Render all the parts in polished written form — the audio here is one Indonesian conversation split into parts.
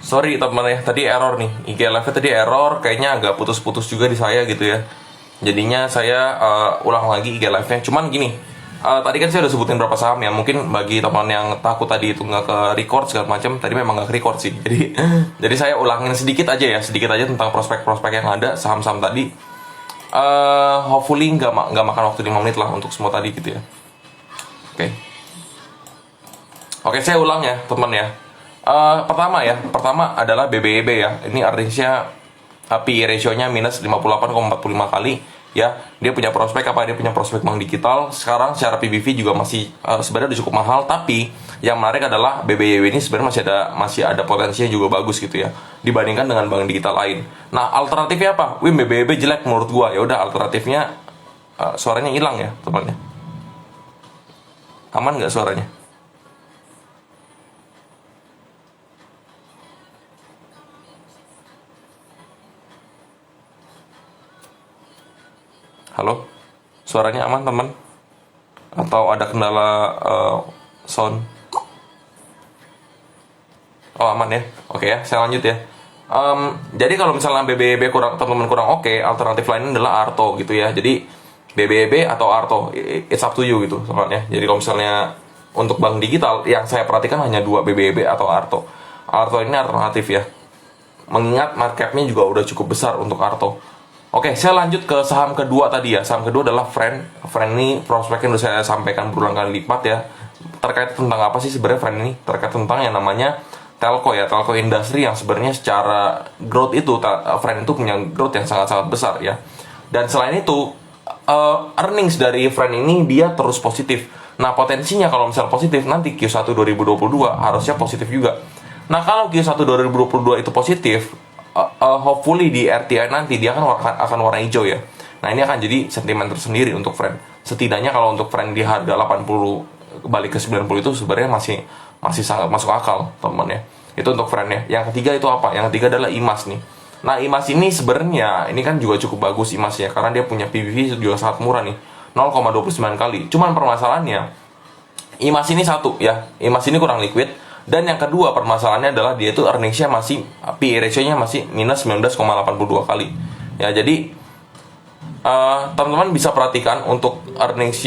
Sorry teman ya, tadi error nih. IG Live tadi error, kayaknya agak putus-putus juga di saya gitu ya. Jadinya saya ulang lagi IG Live-nya. Cuman gini, tadi kan saya udah sebutin berapa saham ya. Mungkin bagi teman yang takut tadi itu nggak ke record segala macam, tadi memang nggak ke record sih. Jadi saya ulangin sedikit aja ya, sedikit aja tentang prospek-prospek yang ada saham-saham tadi. Hopefully nggak makan waktu 5 menit lah untuk semua tadi gitu ya. Oke. Oke, saya ulang ya teman ya. Pertama adalah BBEB ya. Ini earningsnya PE ratio-nya minus 58,45 kali ya. Dia punya prospek apa? Dia punya prospek bank digital. Sekarang secara PBV juga masih sebenarnya udah cukup mahal, tapi yang menarik adalah BBEB ini sebenarnya masih ada potensinya juga bagus gitu ya dibandingkan dengan bank digital lain. Nah, alternatifnya apa? BBEB jelek menurut gua. Ya udah, alternatifnya suaranya hilang ya, temannya. Aman nggak suaranya? Halo? Suaranya aman, teman? Atau ada kendala sound? Oh, aman ya? Oke ya, saya lanjut ya. Jadi kalau misalnya BBB teman-teman kurang oke, alternatif lain adalah Arto gitu ya. Jadi BBB atau Arto, it's up to you gitu soalnya. Jadi kalau misalnya untuk bank digital, yang saya perhatikan hanya dua, BBB atau Arto. Arto ini alternatif ya. Mengingat market capnya juga udah cukup besar untuk Arto. Oke, saya lanjut ke saham kedua tadi ya. Saham kedua adalah Friend. Friend ini prospeknya udah saya sampaikan berulang kali lipat ya. Terkait tentang apa sih sebenarnya Friend ini? Terkait tentang yang namanya telco ya, telco industri yang sebenarnya secara growth itu Friend itu punya growth yang sangat-sangat besar ya. Dan selain itu earnings dari Friend ini dia terus positif. Nah, potensinya kalau misal positif nanti Q1 2022 harusnya positif juga. Nah, kalau Q1 2022 itu positif, hopefully di RTI nanti dia akan warna hijau ya. Nah, ini akan jadi sentimen tersendiri untuk Friend. Setidaknya kalau untuk Friend di harga 80 balik ke 90 itu sebenarnya masih sangat masuk akal, teman ya. Itu untuk Friend ya. Yang ketiga itu apa? Yang ketiga adalah IMAS nih. Nah, IMAS ini sebenarnya ini kan juga cukup bagus IMAS ya, karena dia punya PBV juga sangat murah nih. 0,29 kali. Cuman permasalahannya IMAS ini satu ya. IMAS ini kurang liquid. Dan yang kedua permasalahannya adalah dia itu earningsnya masih PE ratio-nya masih minus 19,82 kali. Ya, jadi teman-teman bisa perhatikan untuk earnings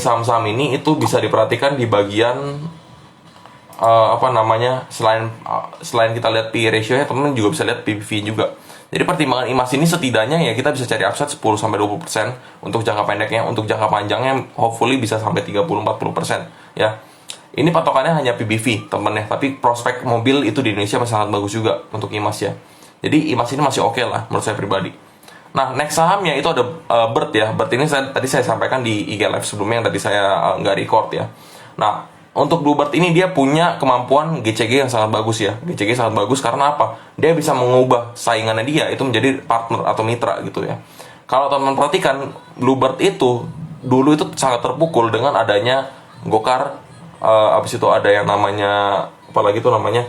saham-saham ini itu bisa diperhatikan di bagian selain kita lihat PE ratio-nya, teman-teman juga bisa lihat PBV juga. Jadi pertimbangan IMAS ini setidaknya ya kita bisa cari upside 10-20% untuk jangka pendeknya. Untuk jangka panjangnya hopefully bisa sampai 30-40% ya. Ini patokannya hanya PBV temen ya, tapi prospek mobil itu di Indonesia masih sangat bagus juga untuk IMAS ya. Jadi IMAS ini masih oke lah menurut saya pribadi. Nah, next sahamnya itu ada Bird ya. Bird ini tadi saya sampaikan di IG Live sebelumnya yang tadi saya nggak record ya. Nah, untuk Bluebird ini dia punya kemampuan GCG yang sangat bagus ya. GCG sangat bagus karena apa? Dia bisa mengubah saingannya dia itu menjadi partner atau mitra gitu ya. Kalau teman-teman perhatikan, Bluebird itu dulu itu sangat terpukul dengan adanya Gokar. Abis itu ada yang namanya apalagi itu namanya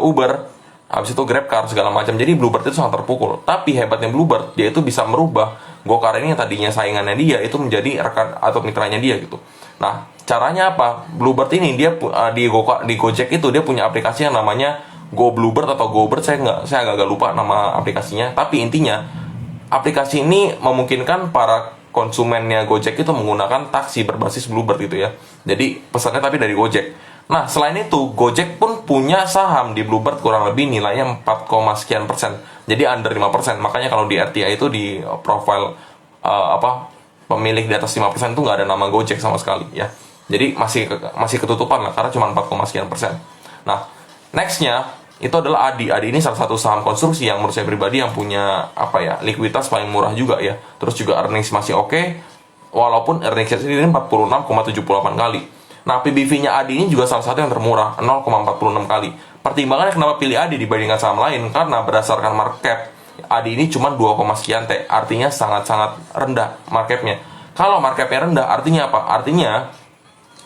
Uber, abis itu GrabCar segala macam. Jadi Bluebird itu sangat terpukul. Tapi hebatnya Bluebird, dia itu bisa merubah Gokar ini yang tadinya saingannya dia itu menjadi rekan atau mitranya dia gitu. Nah, caranya apa? Bluebird ini dia di Gojek itu dia punya aplikasi yang namanya Go Bluebird atau GoBird, saya agak lupa nama aplikasinya. Tapi intinya aplikasi ini memungkinkan para konsumennya Gojek itu menggunakan taksi berbasis Bluebird gitu ya. Jadi pesannya tapi dari Gojek. Nah, selain itu Gojek pun punya saham di Bluebird kurang lebih nilainya 4, sekian persen. Jadi under 5%. Makanya kalau di RTI itu di profile pemilik di atas 5% itu nggak ada nama Gojek sama sekali ya. Jadi masih ketutupan lah karena cuma 4, sekian persen. Nah, nextnya itu adalah ADI. ADI ini salah satu saham konstruksi yang menurut saya pribadi yang punya likuiditas paling murah juga ya. Terus juga earnings masih oke, walaupun earnings sendiri 46,78 kali. Nah, PBV-nya ADI ini juga salah satu yang termurah, 0,46 kali. Pertimbangannya kenapa pilih ADI dibandingkan saham lain? Karena berdasarkan market cap, ADI ini cuma 2, sekian T, artinya sangat-sangat rendah market capnya. Kalau market capnya rendah, artinya apa? Artinya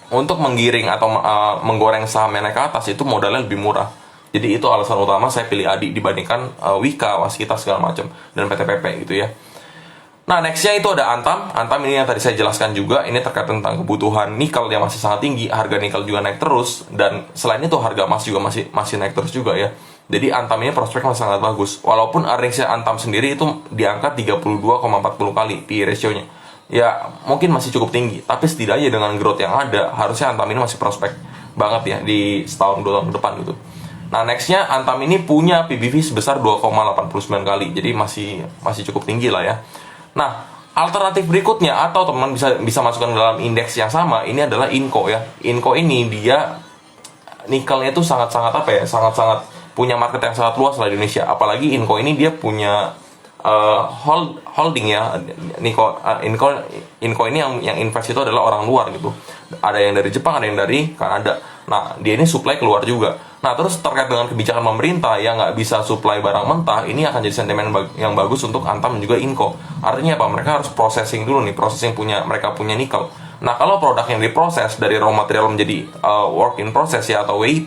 untuk menggiring atau menggoreng saham yang naik ke atas itu modalnya lebih murah. Jadi itu alasan utama saya pilih ADI dibandingkan Wika, Waskita segala macam dan PTPP gitu ya. Nah, nextnya itu ada Antam. Antam ini yang tadi saya jelaskan juga, ini terkait tentang kebutuhan nikel yang masih sangat tinggi, harga nikel juga naik terus, dan selain itu harga emas juga masih naik terus juga ya. Jadi Antam ini prospek masih sangat bagus. Walaupun earningsnya Antam sendiri itu di angka 32,40 kali PE ratio-nya. Ya, mungkin masih cukup tinggi, tapi setidaknya dengan growth yang ada, harusnya Antam ini masih prospek banget ya di setahun 2 tahun ke depan gitu. Nah, nextnya Antam ini punya PBV sebesar 2,89 kali, jadi masih cukup tinggi lah ya. Nah, alternatif berikutnya atau teman bisa masukkan dalam indeks yang sama, ini adalah Inco ya. Inco ini dia nikelnya itu sangat-sangat apa ya? Sangat-sangat punya market yang sangat luas lah di Indonesia. Apalagi Inco ini dia punya holding ya. Inco ini yang invest itu adalah orang luar gitu. Ada yang dari Jepang, ada yang dari Kanada. Nah, dia ini supply keluar juga. Nah, terus terkait dengan kebijakan pemerintah yang nggak bisa supply barang mentah, ini akan jadi sentimen yang bagus untuk Antam dan juga Inco. Artinya apa? Mereka harus processing dulu nih, processing mereka punya nikel. Nah, kalau produk yang diproses dari raw material menjadi work in process ya atau WIP,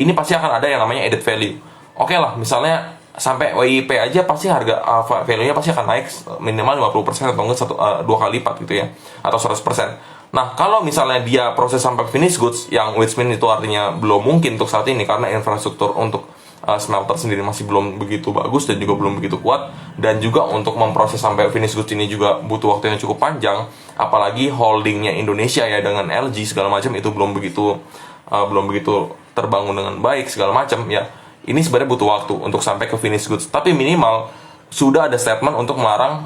ini pasti akan ada yang namanya added value. Oke lah, misalnya sampai WIP aja pasti harga value-nya pasti akan naik minimal 50% atau enggak 2 kali lipat gitu ya, atau 100%. Nah, kalau misalnya dia proses sampai finish goods, yang which mean itu artinya belum mungkin untuk saat ini karena infrastruktur untuk smelter sendiri masih belum begitu bagus dan juga belum begitu kuat, dan juga untuk memproses sampai finish goods ini juga butuh waktu yang cukup panjang, apalagi holdingnya Indonesia ya dengan LG segala macam itu belum begitu terbangun dengan baik segala macam ya. Ini sebenarnya butuh waktu untuk sampai ke finish goods, tapi minimal sudah ada statement untuk melarang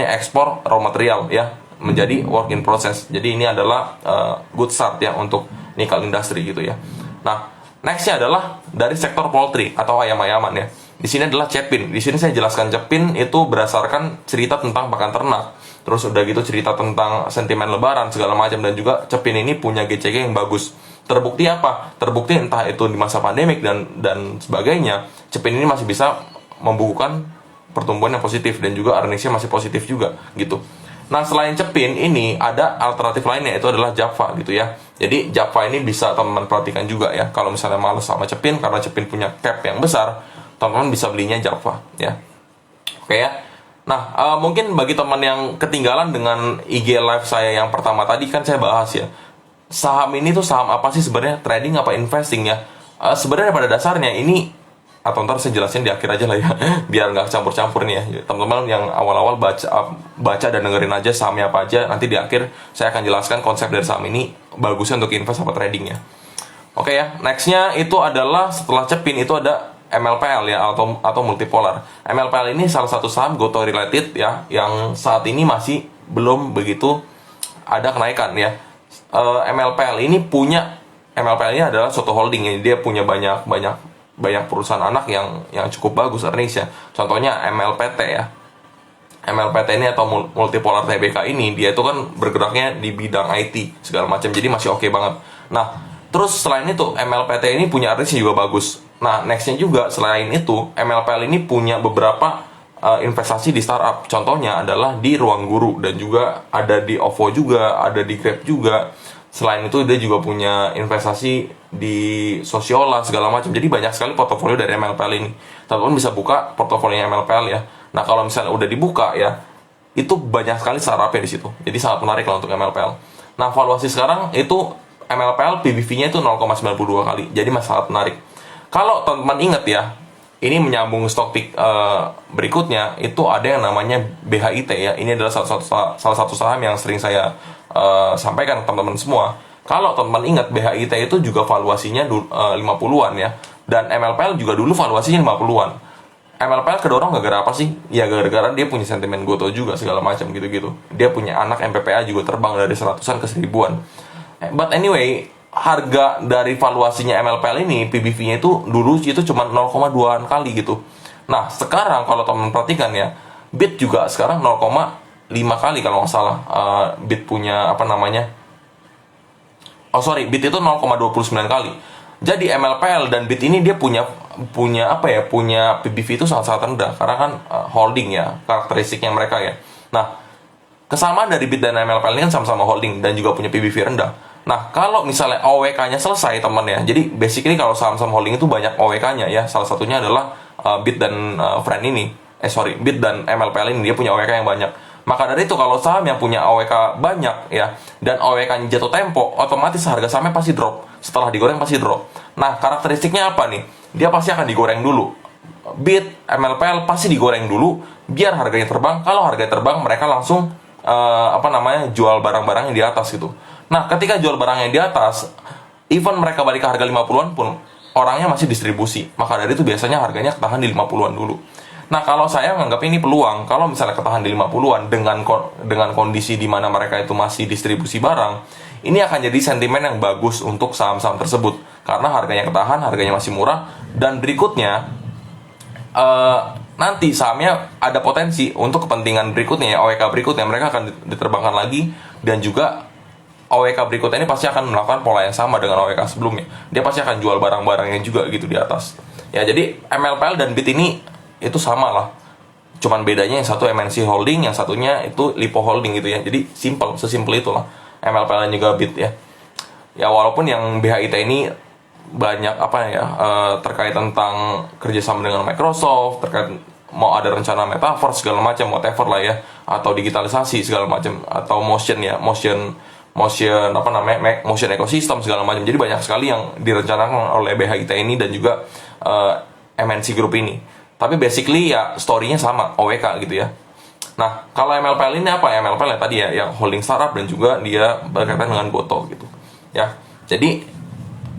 ekspor raw material ya menjadi work in process. Jadi ini adalah good start ya untuk nikel industry gitu ya. Nah, nextnya adalah dari sektor poultry atau ayam-ayaman ya. Di sini adalah Cepin. Di sini saya jelaskan Cepin itu berdasarkan cerita tentang pakan ternak. Terus udah gitu cerita tentang sentimen lebaran segala macam, dan juga Cepin ini punya GCG yang bagus. Terbukti apa? Terbukti entah itu di masa pandemik dan sebagainya, Cepin ini masih bisa membukukan pertumbuhan yang positif dan juga earningsnya masih positif juga gitu. Nah, selain Cepin ini ada alternatif lainnya, itu adalah Java gitu ya. Jadi Java ini bisa teman-teman perhatikan juga ya. Kalau misalnya males sama Cepin karena Cepin punya cap yang besar, teman-teman bisa belinya Java ya. Oke ya. Nah, mungkin bagi teman yang ketinggalan dengan IG live saya yang pertama tadi, kan saya bahas ya, saham ini tuh saham apa sih sebenarnya, trading apa investing ya. Sebenarnya pada dasarnya ini, atau ntar saya jelasin di akhir aja lah ya biar nggak campur-campur nih ya teman-teman yang awal-awal baca dan dengerin aja sahamnya apa aja, nanti di akhir saya akan jelaskan konsep dari saham ini bagusnya untuk invest apa trading ya. Oke ya, nextnya itu adalah setelah Cepin itu ada MLPL ya atau multipolar. MLPL ini salah satu saham goto related ya yang saat ini masih belum begitu ada kenaikan ya. MLPL ini adalah suatu holding ya, dia punya banyak perusahaan anak yang cukup bagus earningsnya. Contohnya MLPT ya. MLPT ini atau Multipolar Tbk ini, dia itu kan bergeraknya di bidang IT segala macam, jadi masih oke banget. Nah, terus selain itu MLPT ini punya earningsnya juga bagus. Nah, nextnya juga selain itu MLPL ini punya beberapa investasi di startup. Contohnya adalah di Ruang Guru, dan juga ada di OVO juga, ada di Grab juga. Selain itu dia juga punya investasi di Sosiola segala macam. Jadi banyak sekali portofolio dari MLPL ini. Teman-teman bisa buka portofolio MLPL ya. Nah, kalau misalnya udah dibuka ya, itu banyak sekali startupnya di situ. Jadi sangat menarik lah untuk MLPL. Nah, valuasi sekarang itu MLPL PBV-nya itu 0,92 kali. Jadi masih sangat menarik. Kalau teman-teman ingat ya, ini menyambung stok pick berikutnya, itu ada yang namanya BHIT ya. Ini adalah salah satu saham yang sering saya sampaikan ke teman-teman semua. Kalau teman-teman ingat, BHIT itu juga valuasinya 50-an ya. Dan MLPL juga dulu valuasinya 50-an. MLPL kedorong gara-gara apa sih? Ya gara-gara dia punya sentimen goto juga segala macam gitu-gitu. Dia punya anak MPPA juga terbang dari 100-an ke 1000-an. But anyway, harga dari valuasinya MLPL ini, PBV-nya itu dulu itu cuma 0,2 kali gitu. Nah, sekarang kalau teman perhatikan ya, BIT juga sekarang 0,5 kali kalau nggak salah. BIT punya BIT itu 0,29 kali. Jadi MLPL dan BIT ini dia punya PBV itu sangat-sangat rendah karena kan holding ya, karakteristiknya mereka ya. Nah, kesamaan dari BIT dan MLPL ini kan sama-sama holding dan juga punya PBV rendah. Nah, kalau misalnya OWK-nya selesai teman ya, jadi basically kalau saham-saham holding itu banyak OWK-nya ya. Salah satunya adalah BIT dan Friend ini. BIT dan MLPL ini dia punya OWK yang banyak. Maka dari itu kalau saham yang punya OWK banyak ya, dan OWK-nya jatuh tempo, otomatis harga sahamnya pasti drop. Setelah digoreng pasti drop. Nah, karakteristiknya apa nih? Dia pasti akan digoreng dulu. BIT, MLPL pasti digoreng dulu biar harganya terbang. Kalau harganya terbang, mereka langsung jual barang-barangnya di atas gitu. Nah, ketika jual barangnya di atas, even mereka balik ke harga 50-an pun orangnya masih distribusi. Maka dari itu biasanya harganya ketahan di 50-an dulu. Nah, kalau saya menganggap ini peluang, kalau misalnya ketahan di 50-an dengan kondisi di mana mereka itu masih distribusi barang, ini akan jadi sentimen yang bagus untuk saham-saham tersebut karena harganya ketahan, harganya masih murah, dan berikutnya nanti sahamnya ada potensi untuk kepentingan berikutnya ya, OWK berikutnya mereka akan diterbangkan lagi, dan juga OWK berikutnya ini pasti akan melakukan pola yang sama dengan OWK sebelumnya. Dia pasti akan jual barang-barangnya juga gitu di atas. Ya, jadi MLPL dan BIT ini itu sama lah, cuman bedanya yang satu MNC Holding, yang satunya itu Lipo Holding gitu ya. Jadi sesimpel itulah MLPL dan juga BIT ya. Ya, walaupun yang BHIT ini banyak terkait tentang kerjasama dengan Microsoft, terkait mau ada rencana metaverse segala macam, whatever lah ya, atau digitalisasi segala macam, atau motion ekosistem segala macam. Jadi banyak sekali yang direncanakan oleh BHIT ini dan juga MNC Group ini. Tapi basically ya story-nya sama, OWK gitu ya. Nah, kalau MLPL ini apa? MLPL ya tadi ya, yang holding startup dan juga dia berkaitan dengan Goto gitu. Ya, jadi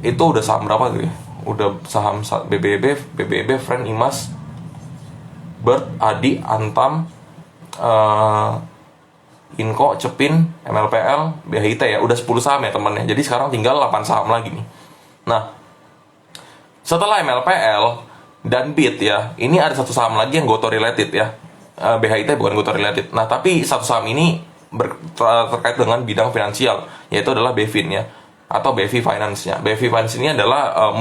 itu udah saham berapa gitu ya? Udah saham BBB, Friend, Imas, Bird, Adi, Antam, Inco, Cepin, MLPL, BHIT ya. Udah 10 saham ya temennya. Jadi sekarang tinggal 8 saham lagi nih. Nah, setelah MLPL dan BIT ya, ini ada satu saham lagi yang Goto related ya. BHIT bukan Goto related. Nah, tapi satu saham ini terkait dengan bidang finansial, yaitu adalah BEVIN ya, atau BEVI Finance-nya. BEVI Finance ini adalah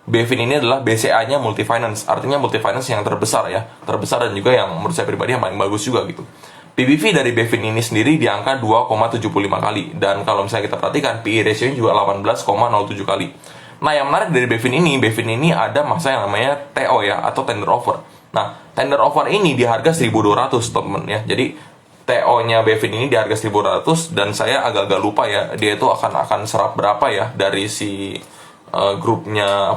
BEVIN ini adalah BCA-nya multi finance, artinya multi finance yang terbesar ya, terbesar dan juga yang menurut saya pribadi yang paling bagus juga gitu. PBV dari BEVIN ini sendiri di angka 2,75 kali, dan kalau misalnya kita perhatikan PE ratio-nya juga 18,07 kali. Nah, yang menarik dari BEVIN ini ada masa yang namanya TO ya, atau tender offer. Nah, tender offer ini di harga 1.200 teman ya. Jadi TO-nya BEVIN ini di harga 1.200, dan saya agak-agak lupa ya dia itu akan serap berapa ya dari si grupnya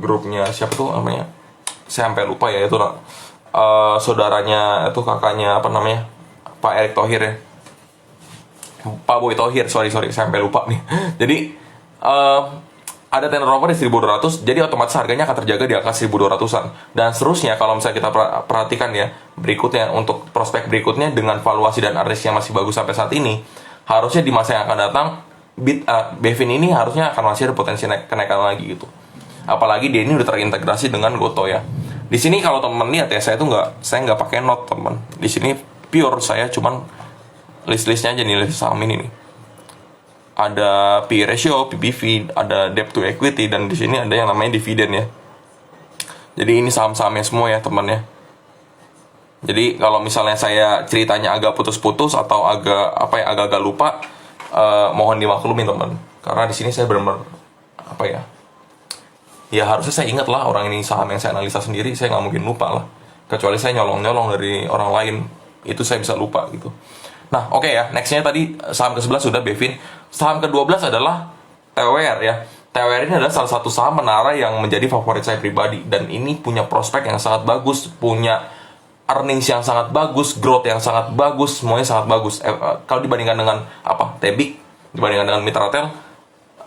grupnya siapa tuh namanya, saya sampai lupa ya, itu saudaranya itu kakaknya Pak Erick Thohir ya, Pak Boy Thohir, sorry saya sampai lupa nih. Jadi ada tender offer di 1.200, jadi otomatis harganya akan terjaga di angka 1.200-an. Dan seterusnya kalau misalnya kita perhatikan ya, berikutnya untuk prospek berikutnya dengan valuasi dan earnings yang masih bagus sampai saat ini, harusnya di masa yang akan datang BEVIN ini harusnya akan masih ada potensi kenaikan lagi gitu. Apalagi dia ini udah terintegrasi dengan Goto ya. Di sini kalau teman lihat ya, saya nggak pakai note teman. Di sini pure saya cuman list-listnya aja nih, list saham ini nih. Ada P/E ratio, PBV, ada debt to equity, dan di sini ada yang namanya dividen ya. Jadi ini saham-sahamnya semua ya teman ya. Jadi kalau misalnya saya ceritanya agak putus-putus atau agak lupa, mohon dimaklumin teman. Karena di sini saya benar-benar ya harusnya saya ingat lah, orang ini saham yang saya analisa sendiri, saya nggak mungkin lupa lah. Kecuali saya nyolong dari orang lain, itu saya bisa lupa gitu. Nah, oke ya, nextnya tadi saham ke-11 sudah BEVIN. Saham ke-12 adalah TWR ya. TWR ini adalah salah satu saham menara yang menjadi favorit saya pribadi, dan ini punya prospek yang sangat bagus, punya earnings yang sangat bagus, growth yang sangat bagus, semuanya sangat bagus. Kalau dibandingkan dengan Tebik, dibandingkan dengan Mitratel,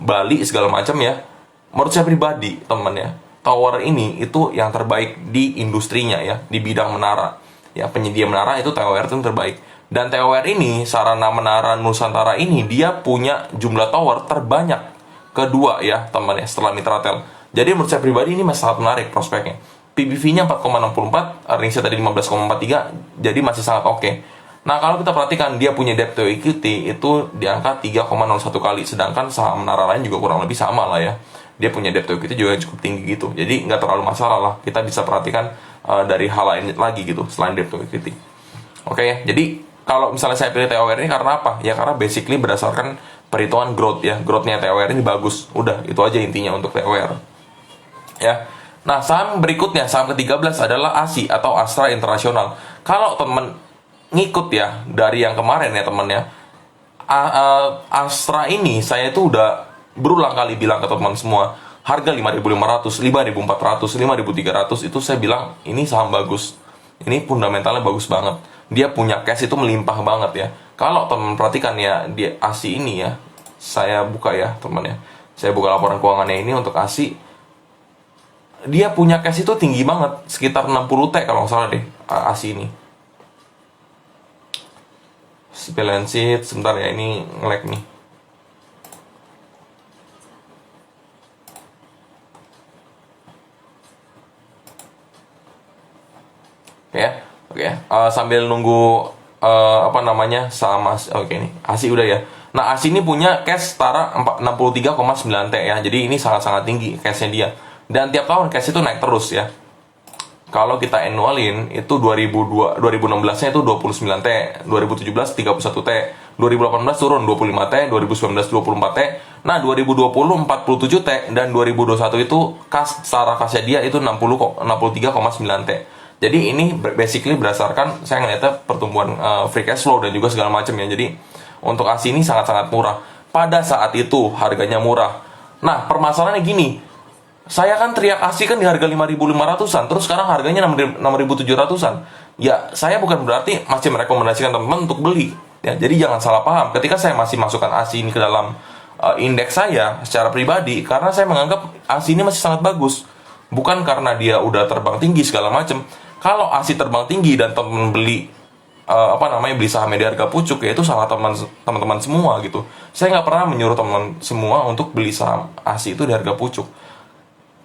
Bali segala macam ya. Menurut saya pribadi, teman ya, Tower ini itu yang terbaik di industrinya ya, di bidang menara. Ya, penyedia menara itu TWR itu yang terbaik. Dan TWR ini, sarana menara Nusantara ini, dia punya jumlah tower terbanyak kedua ya teman ya, setelah Mitratel. Jadi menurut saya pribadi ini masih sangat menarik prospeknya. PBV-nya 4,64, earnings-nya tadi 15,43, jadi masih sangat oke. Nah, kalau kita perhatikan dia punya debt to equity itu di angka 3,01 kali, sedangkan saham menara lain juga kurang lebih sama lah ya. Dia punya debt to equity juga cukup tinggi gitu. Jadi nggak terlalu masalah lah. Kita bisa perhatikan dari hal lain lagi gitu selain debt to equity. Oke ya. Jadi kalau misalnya saya pilih TWR ini karena apa? Ya karena basically berdasarkan perhitungan growth ya. Growth-nya TWR ini bagus. Udah, itu aja intinya untuk TWR. Ya. Nah, saham berikutnya, saham ke-13 adalah ASI atau Astra International. Kalau teman ngikut ya dari yang kemarin ya teman ya, Astra ini saya itu udah berulang kali bilang ke teman semua, harga 5.500, 5.400, 5.300 itu saya bilang ini saham bagus. Ini fundamentalnya bagus banget. Dia punya cash itu melimpah banget ya. Kalau teman perhatikan ya, di ASI ini ya, saya buka ya teman ya. Saya buka laporan keuangannya ini untuk ASI. Dia punya cash itu tinggi banget, sekitar 60 T kalau nggak salah deh, ASI ini. Balance sheet, sebentar ya, ini nge-lag nih. Oke ya. Sambil nunggu apa namanya saham ASI. Oke nih, ASI udah ya. Nah, ASI ini punya cash setara 63,9 T ya. Jadi ini sangat-sananya tinggi cashnya dia. Dan tiap tahun cash itu naik terus ya. Kalau kita annualin itu 2016-nya itu 29 T, 2017 31 T, 2018 turun 25 T, 2019 24 T, nah 2020 47 T, dan 2021 itu secara kasnya dia itu 63,9 T. Jadi ini basically berdasarkan saya ngeliatnya pertumbuhan free cash flow dan juga segala macam ya. Jadi untuk ASI ini sangat-sangat murah. Pada saat itu harganya murah. Nah, permasalahannya gini, saya kan teriak ASI kan di harga 5.500-an, terus sekarang harganya 6.700-an. Ya, saya bukan berarti masih merekomendasikan teman-teman untuk beli. Ya, jadi jangan salah paham. Ketika saya masih masukkan ASI ini ke dalam indeks saya secara pribadi, karena saya menganggap ASI ini masih sangat bagus. Bukan karena dia udah terbang tinggi segala macam. Kalau ASI terbang tinggi dan teman beli beli sahamnya di harga pucuk, ya itu salah teman-teman semua gitu. Saya nggak pernah menyuruh teman semua untuk beli saham ASI itu di harga pucuk.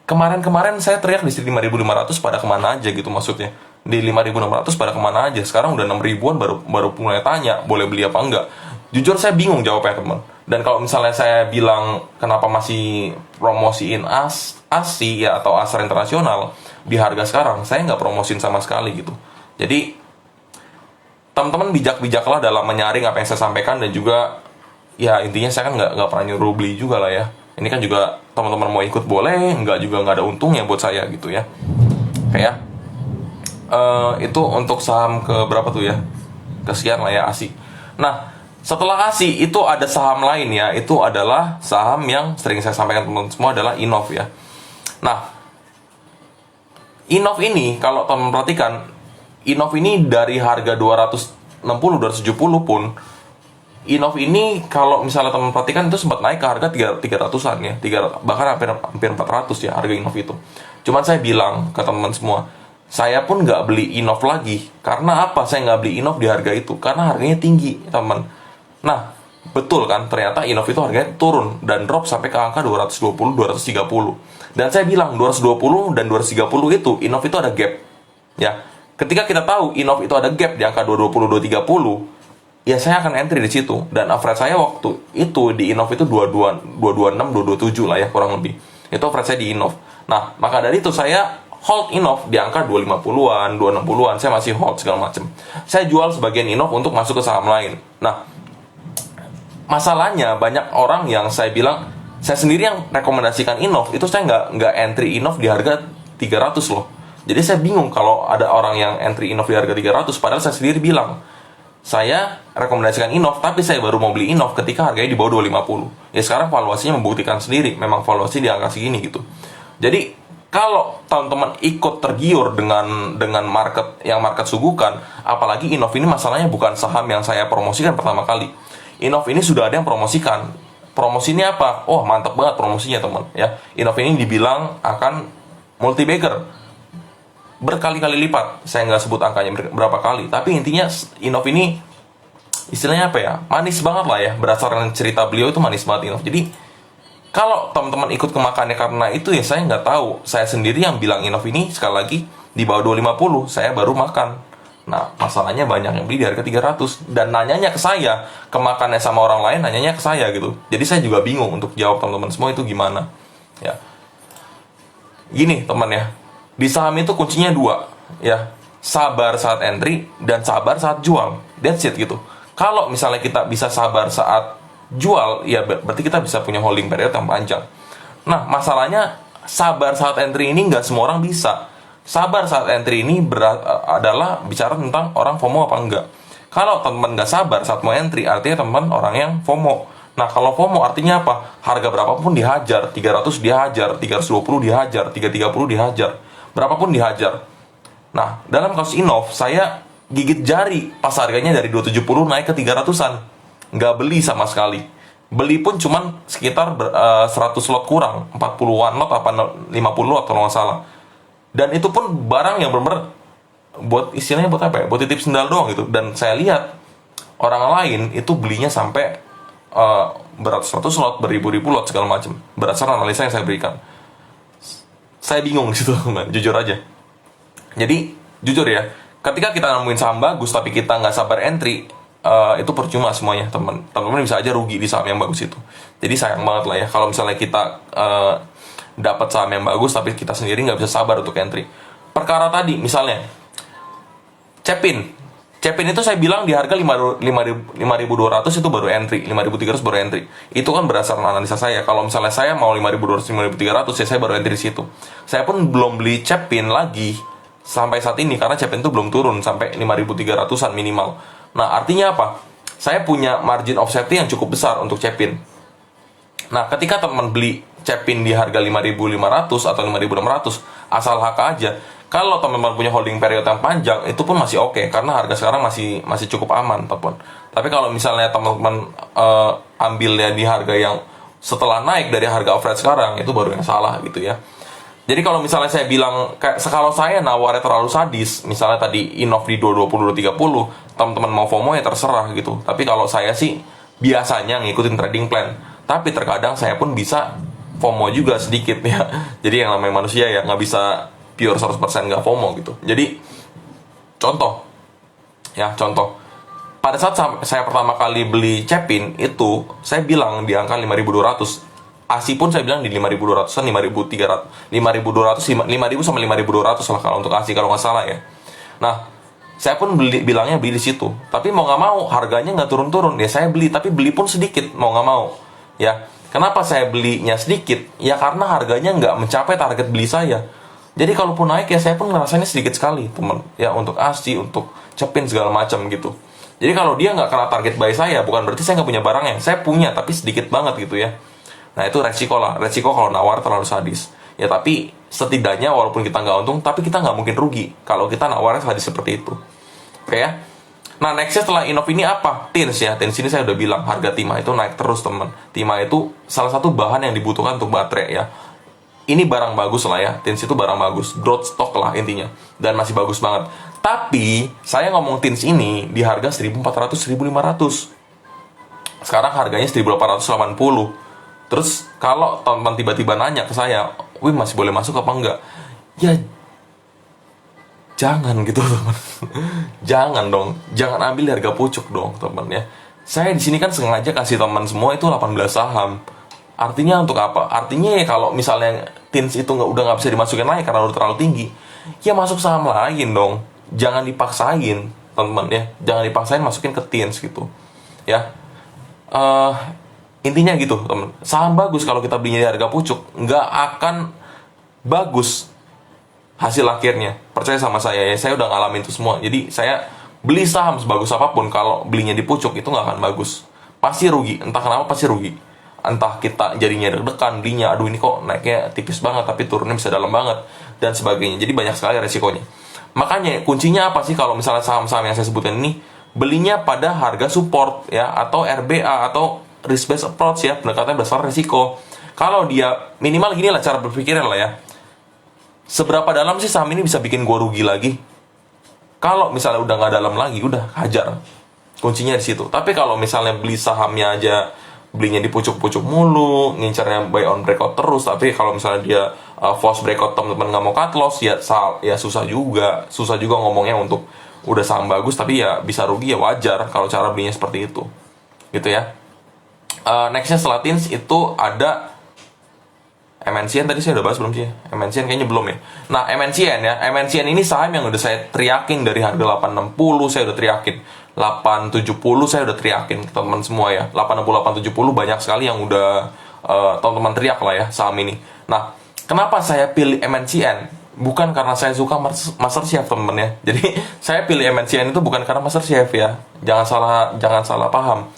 Kemarin saya teriak di 5.500 pada kemana aja gitu maksudnya. Di 5.600 pada kemana aja. Sekarang udah 6.000-an baru mulai tanya boleh beli apa enggak. Jujur saya bingung jawabnya teman. Dan kalau misalnya saya bilang kenapa masih promosiin ASI ya atau Astra International di harga sekarang, saya nggak promosiin sama sekali gitu. Jadi teman-teman bijak-bijaklah dalam menyaring apa yang saya sampaikan, dan juga ya intinya saya kan nggak pernah nyuruh beli juga lah ya. Ini kan juga teman-teman mau ikut boleh, nggak juga nggak ada untungnya buat saya gitu ya. Kayak itu untuk saham ke berapa tuh ya? Kesekian lah ya ASI. Nah, setelah ASI itu ada saham lain ya, itu adalah saham yang sering saya sampaikan teman-teman semua adalah Innov ya. Nah, Innov ini kalau teman perhatikan, Innov ini dari harga 260-270 pun, Innov ini kalau misalnya teman perhatikan itu sempat naik ke harga 300-an ya, bahkan hampir 400 ya harga Innov itu. Cuman saya bilang ke teman semua, saya pun nggak beli Innov lagi. Karena apa saya nggak beli Innov di harga itu? Karena harganya tinggi teman. Nah, betul kan, ternyata Innov itu harganya turun dan drop sampai ke angka 220-230. Dan saya bilang 220 dan 230 itu Innov itu ada gap ya. Ketika kita tahu Innov itu ada gap di angka 220-230, ya saya akan entry di situ. Dan average saya waktu itu di Innov itu 226-227 lah ya kurang lebih. Itu average saya di Innov. Nah, maka dari itu saya hold Innov di angka 250-an, 260-an. Saya masih hold segala macam. Saya jual sebagian Innov untuk masuk ke saham lain. Nah, masalahnya banyak orang yang saya bilang, saya sendiri yang rekomendasikan Innov, itu saya nggak entry Innov di harga 300 loh. Jadi saya bingung kalau ada orang yang entry Innov di harga 300, padahal saya sendiri bilang, saya rekomendasikan Innov, tapi saya baru mau beli Innov ketika harganya di bawah 250. Ya sekarang valuasinya membuktikan sendiri, memang valuasi di angka segini gitu. Jadi kalau teman-teman ikut tergiur dengan market yang market suguhkan, apalagi Innov ini masalahnya bukan saham yang saya promosikan pertama kali. Innov ini sudah ada yang promosikan. Promosinya apa? Oh mantap banget promosinya teman ya. Innov ini dibilang akan multi bagger berkali-kali lipat. Saya nggak sebut angkanya berapa kali, tapi intinya Innov ini istilahnya apa ya, manis banget lah ya. Berdasarkan cerita beliau itu manis banget Innov. Jadi kalau teman-teman ikut kemakannya karena itu ya saya nggak tahu. Saya sendiri yang bilang Innov ini sekali lagi di bawah 250 saya baru makan. Nah masalahnya banyak yang beli di harga 300 dan nanyanya ke saya, kemakannya sama orang lain nanyanya ke saya gitu. Jadi saya juga bingung untuk jawab teman-teman semua itu gimana ya. Gini teman ya, di saham itu kuncinya dua ya, sabar saat entry dan sabar saat jual. That's it gitu. Kalau misalnya kita bisa sabar saat jual, ya berarti kita bisa punya holding period yang panjang. Nah masalahnya sabar saat entry ini nggak semua orang bisa. Sabar saat entry ini adalah bicara tentang orang FOMO apa enggak. Kalau teman nggak sabar saat mau entry, artinya teman orang yang FOMO. Nah, kalau FOMO artinya apa? Harga berapapun dihajar, 300 dihajar, 320 dihajar, 330 dihajar, berapapun dihajar. Nah, dalam kasus Innov, saya gigit jari pas harganya dari 270 naik ke 300-an. Nggak beli sama sekali. Beli pun cuman sekitar 100 lot kurang, 40-an lot apa 50 lot kalau nggak salah. Dan itu pun barang yang benar-benar buat istilahnya buat apa ya? Buat titip sendal doang gitu. Dan saya lihat orang lain itu belinya sampai beratus-ratus lot, beribu-ribu lot segala macam. Berdasarkan analisa yang saya berikan. Saya bingung di situ, teman. Jujur aja. Jadi jujur ya, ketika kita nemuin saham bagus tapi kita nggak sabar entry, itu percuma semuanya, teman-teman bisa aja rugi di saham yang bagus itu. Jadi sayang banget lah ya kalau misalnya kita dapat saham yang bagus tapi kita sendiri nggak bisa sabar untuk entry. Perkara tadi misalnya Cepin itu saya bilang di harga 5.200 itu baru entry, 5.300 baru entry. Itu kan berdasarkan analisa saya. Kalau misalnya saya mau 5.200, 5.300 ya saya baru entry di situ. Saya pun belum beli Cepin lagi sampai saat ini karena Cepin itu belum turun sampai 5.300-an minimal. Nah, artinya apa? Saya punya margin of safety yang cukup besar untuk Cepin. Nah, ketika teman beli Cepin di harga 5.500 atau 5.600, asal HK aja. Kalau teman-teman punya holding period yang panjang, itu pun masih oke, karena harga sekarang masih cukup aman, teman. Tapi kalau misalnya teman-teman ambilnya di harga yang setelah naik dari harga average sekarang, itu baru yang salah gitu ya. Jadi kalau misalnya saya bilang, kalau saya nawarnya terlalu sadis, misalnya tadi Innov di 220, 230, teman-teman mau FOMO ya terserah gitu. Tapi kalau saya sih biasanya ngikutin trading plan. Tapi terkadang saya pun bisa FOMO juga sedikit ya. Jadi yang namanya manusia ya nggak bisa pure 100% nggak FOMO gitu. Jadi contoh. Pada saat saya pertama kali beli Cepin itu, saya bilang di angka 5.200. ASI pun saya bilang di 5.200-an, 5.300, 5.200, 5.000 sampai 5.200 lah kalau untuk ASI kalau nggak salah ya. Nah, saya pun bilangnya beli di situ. Tapi mau nggak mau harganya nggak turun-turun. Ya saya beli, tapi beli pun sedikit mau nggak mau. Ya, kenapa saya belinya sedikit? Ya karena harganya nggak mencapai target beli saya. Jadi kalaupun naik ya saya pun ngerasanya sedikit sekali, teman. Ya untuk ASI, untuk Cepin segala macam gitu. Jadi kalau dia nggak kena target buy saya, bukan berarti saya nggak punya barangnya. Saya punya, tapi sedikit banget gitu ya. Nah itu resiko lah, resiko kalau nawar terlalu sadis. Ya tapi setidaknya walaupun kita nggak untung, tapi kita nggak mungkin rugi kalau kita nawarnya sadis seperti itu. Oke ya. Nah nextnya setelah Innov ini apa? Tins ya. Tins ini saya udah bilang harga timah itu naik terus teman. Timah itu salah satu bahan yang dibutuhkan untuk baterai ya. Ini barang bagus lah ya. Tins itu barang bagus, growth stock lah intinya. Dan masih bagus banget. Tapi saya ngomong Tins ini di harga 1.400, 1.500. Sekarang harganya 1.880. Terus kalau teman-teman tiba-tiba nanya ke saya, "Wih, masih boleh masuk apa enggak?" Ya jangan gitu, teman. Jangan dong. Jangan ambil harga pucuk dong, teman ya. Saya di sini kan sengaja kasih teman semua itu 18 saham. Artinya untuk apa? Artinya ya kalau misalnya Tins itu udah nggak bisa dimasukin lagi karena udah terlalu tinggi, ya masuk saham lain dong. Jangan dipaksain, teman ya. Jangan dipaksain masukin ke Tins gitu. Ya. Intinya gitu, teman. Saham bagus kalau kita belinya di harga pucuk, nggak akan bagus hasil akhirnya. Percaya sama saya ya, saya udah ngalamin itu semua. Jadi saya beli saham sebagus apapun, kalau belinya di pucuk itu nggak akan bagus. Pasti rugi, entah kenapa pasti rugi. Entah kita jadinya deg-degan, belinya, aduh ini kok naiknya tipis banget, tapi turunnya bisa dalam banget, dan sebagainya. Jadi banyak sekali resikonya. Makanya kuncinya apa sih kalau misalnya saham-saham yang saya sebutin ini, belinya pada harga support ya, atau RBA, atau risk based approach ya, pendekatan berdasarkan risiko. Kalau dia minimal gini lah cara berpikirnya lah ya. Seberapa dalam sih saham ini bisa bikin gua rugi lagi? Kalau misalnya udah nggak dalam lagi, udah hajar. Kuncinya di situ. Tapi kalau misalnya beli sahamnya aja, belinya di pucuk-pucuk mulu, ngincarnya buy on breakout terus, tapi kalau misalnya dia false breakout teman-teman nggak mau cut loss, ya susah juga ngomongnya untuk udah saham bagus tapi ya bisa rugi, ya wajar kalau cara belinya seperti itu, gitu ya. Nextnya setelah Tins itu ada MNCN. Tadi saya udah bahas belum sih ya? MNCN kayaknya belum ya. Nah MNCN ya, MNCN ini saham yang udah saya teriakin dari harga 860 saya udah teriakin, 870 saya udah teriakin teman-teman semua ya. 860, 870 banyak sekali yang udah teman-teman teriak lah ya saham ini. Nah Kenapa saya pilih MNCN? Bukan karena saya suka MasterChef, temen ya. Jadi saya pilih MNCN itu bukan karena MasterChef ya. Jangan salah paham.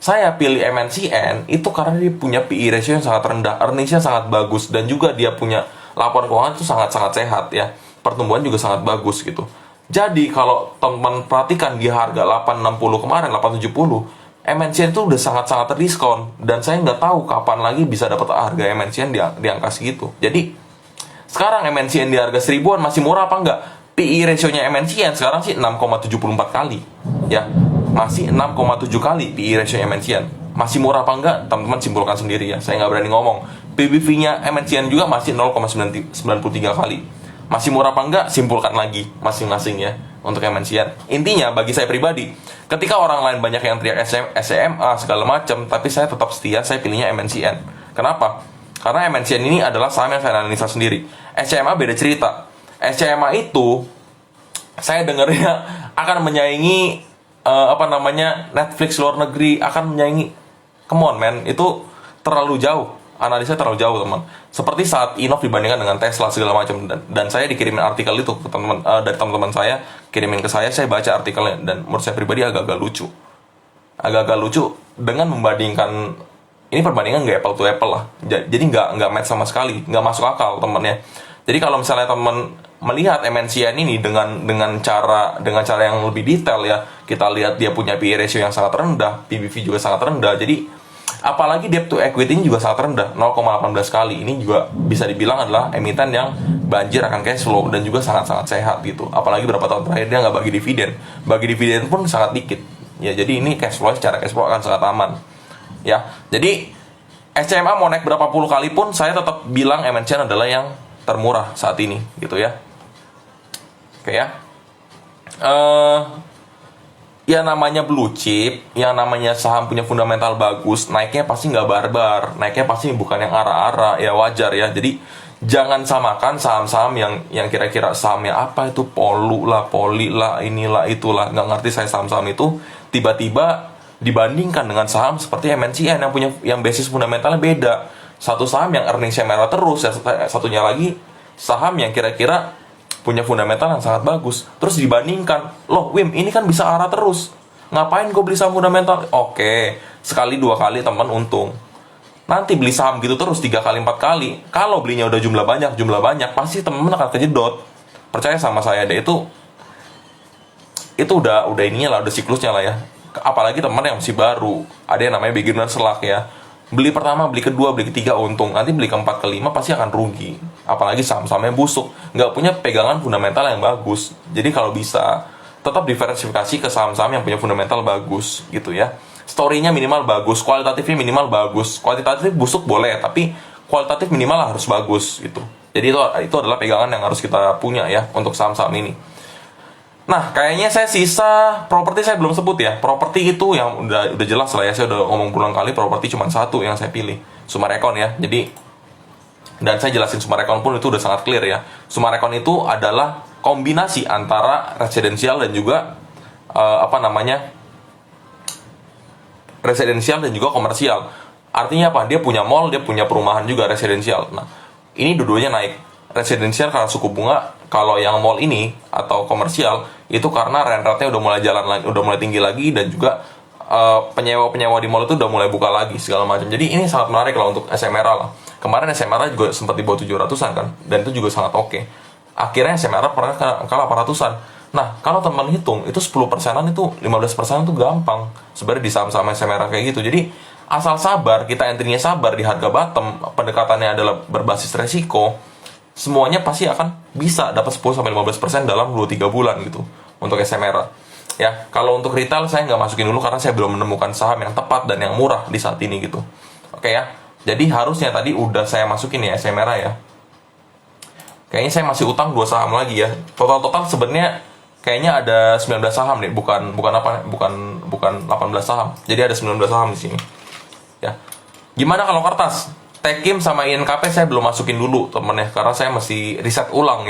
Saya pilih MNCN itu karena dia punya PE ratio yang sangat rendah, earningsnya sangat bagus, dan juga dia punya laporan keuangan itu sangat-sangat sehat ya. Pertumbuhan juga sangat bagus gitu. Jadi kalau teman perhatikan di harga 860 kemarin, 870, MNCN itu udah sangat-sangat terdiskon, dan saya nggak tahu kapan lagi bisa dapat harga MNCN di angka segitu. Jadi sekarang MNCN di harga 1000-an masih murah apa enggak? PE ratio-nya MNCN sekarang sih 6,74 kali. Ya, masih 6,7 kali PE ratio MNCN. Masih murah apa enggak? Teman-teman simpulkan sendiri ya. Saya nggak berani ngomong. PBV-nya MNCN juga masih 0,93 kali. Masih murah apa enggak? Simpulkan lagi masing-masing ya untuk MNCN. Intinya bagi saya pribadi, ketika orang lain banyak yang teriak SMA segala macam, tapi saya tetap setia, saya pilihnya MNCN. Kenapa? Karena MNCN ini adalah saham yang saya analisa sendiri. SMA beda cerita. SMA itu saya dengarnya akan menyaingi Netflix luar negeri, akan menyaingi. Come on man, itu terlalu jauh. Analisa terlalu jauh teman. Seperti saat Innov dibandingkan dengan Tesla segala macam, dan saya dikirimin artikel itu ke teman dari teman-teman saya, kirimin ke saya baca artikelnya, dan menurut saya pribadi agak-agak lucu dengan membandingkan. Ini perbandingan nggak apple to apple lah, jadi nggak match sama sekali, nggak masuk akal temennya. Jadi kalau misalnya teman melihat MNCN ini dengan cara yang lebih detail ya, kita lihat dia punya PE ratio yang sangat rendah, PBV juga sangat rendah. Jadi apalagi debt to equity ini juga sangat rendah, 0,18 kali. Ini juga bisa dibilang adalah emiten yang banjir akan cash flow dan juga sangat-sangat sehat gitu. Apalagi beberapa tahun terakhir dia nggak bagi dividen pun sangat dikit. Ya, jadi ini secara cash flow akan sangat aman. Ya, jadi SMA mau naik berapa puluh kali pun saya tetap bilang MNCN adalah yang termurah saat ini gitu ya. Oke ya. Ya namanya blue chip, yang namanya saham punya fundamental bagus, naiknya pasti nggak barbar, naiknya pasti bukan yang ara-ara, ya wajar ya. Jadi jangan samakan saham-saham yang kira-kira sahamnya apa itu poli lah, inilah itulah, nggak ngerti saya saham-saham itu, tiba-tiba dibandingkan dengan saham seperti MNCN yang basis fundamentalnya beda. Satu saham yang earningsnya merah terus, satunya lagi saham yang kira-kira punya fundamental yang sangat bagus. Terus dibandingkan, loh Wim, ini kan bisa arah terus, ngapain gue beli saham fundamental? Oke, sekali dua kali teman untung. Nanti beli saham gitu terus 3 kali 4 kali, kalau belinya udah jumlah banyak, pasti teman-teman akan kejedot. Percaya sama saya deh, itu udah ininya lah, udah siklusnya lah ya. Apalagi teman yang masih baru, ada yang namanya beginner luck ya. Beli pertama, beli kedua, beli ketiga untung, nanti beli keempat, kelima pasti akan rugi. Apalagi saham-sahamnya busuk, nggak punya pegangan fundamental yang bagus. Jadi kalau bisa, tetap diversifikasi ke saham-saham yang punya fundamental bagus gitu ya. Story-nya minimal bagus, kualitatifnya minimal bagus. Kualitatif busuk boleh, tapi kualitatif minimal harus bagus gitu. Jadi itu adalah pegangan yang harus kita punya ya untuk saham-saham ini. Nah, kayaknya saya sisa properti saya belum sebut ya. Properti itu yang udah jelas lah ya. Saya udah ngomong berulang kali, properti cuma satu yang saya pilih, Summarecon ya. Jadi, dan saya jelasin Summarecon pun itu udah sangat clear ya. Summarecon itu adalah kombinasi antara residensial dan juga residensial dan juga komersial. Artinya apa? Dia punya mall, dia punya perumahan juga residensial. Nah, ini dua-duanya naik. Residensial karena suku bunga, kalau yang mall ini atau komersial itu karena rent rate-nya udah mulai jalan lagi, udah mulai tinggi lagi, dan juga penyewa di mall itu udah mulai buka lagi segala macam. Jadi ini sangat menarik lah untuk SMRA lah. Kemarin SMRA juga sempat di bawah 700-an kan, dan itu juga sangat oke. Akhirnya SMRA pernah ke 800-an. Nah, kalau teman hitung itu 10%-an itu 15%-an itu gampang sebenarnya di saham-saham SMRA kayak gitu. Jadi asal sabar, kita entry-nya sabar di harga bottom, pendekatannya adalah berbasis resiko, semuanya pasti akan bisa dapat 10-15% dalam 2-3 bulan gitu untuk SMRA. Ya, kalau untuk retail saya nggak masukin dulu karena saya belum menemukan saham yang tepat dan yang murah di saat ini gitu. Oke ya. Jadi harusnya tadi udah saya masukin ya SMRA ya. Kayaknya saya masih utang 2 saham lagi ya. Total sebenarnya kayaknya ada 19 saham nih, bukan 18 saham. Jadi ada 19 saham di sini. Ya. Gimana kalau kertas? Tekim sama INKP saya belum masukin dulu temen ya, karena saya masih riset ulang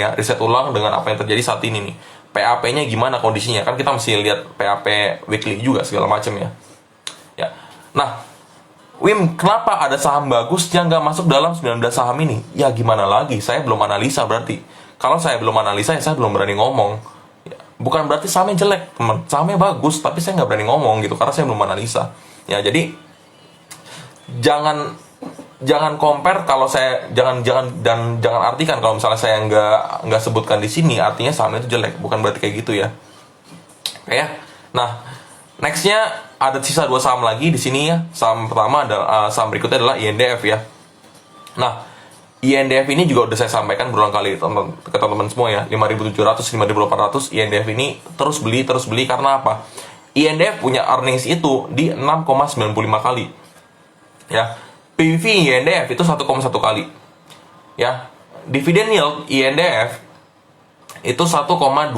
dengan apa yang terjadi saat ini nih. PAP-nya gimana kondisinya, kan kita mesti lihat PAP weekly juga segala macam ya. Ya. Nah, Wim, kenapa ada saham bagus yang nggak masuk dalam 19 saham ini? Ya gimana lagi, saya belum analisa berarti. Kalau saya belum analisa, ya saya belum berani ngomong. Ya, bukan berarti sahamnya jelek, teman. Sahamnya bagus, tapi saya nggak berani ngomong gitu, karena saya belum analisa. Ya, jadi jangan compare kalau saya jangan artikan kalau misalnya saya nggak sebutkan di sini artinya sahamnya itu jelek, bukan berarti kayak gitu ya. Oke ya. Nah, nextnya ada sisa 2 saham lagi di sini ya. Saham pertama adalah saham berikutnya adalah INDF ya. Nah, INDF ini juga udah saya sampaikan berulang kali ke teman-teman semua ya. 5.700, 5.800 INDF ini terus beli karena apa? INDF punya earnings itu di 6,95 kali. Ya. PBV INDF itu 1,1 kali. Ya. Dividend yield INDF itu 1,29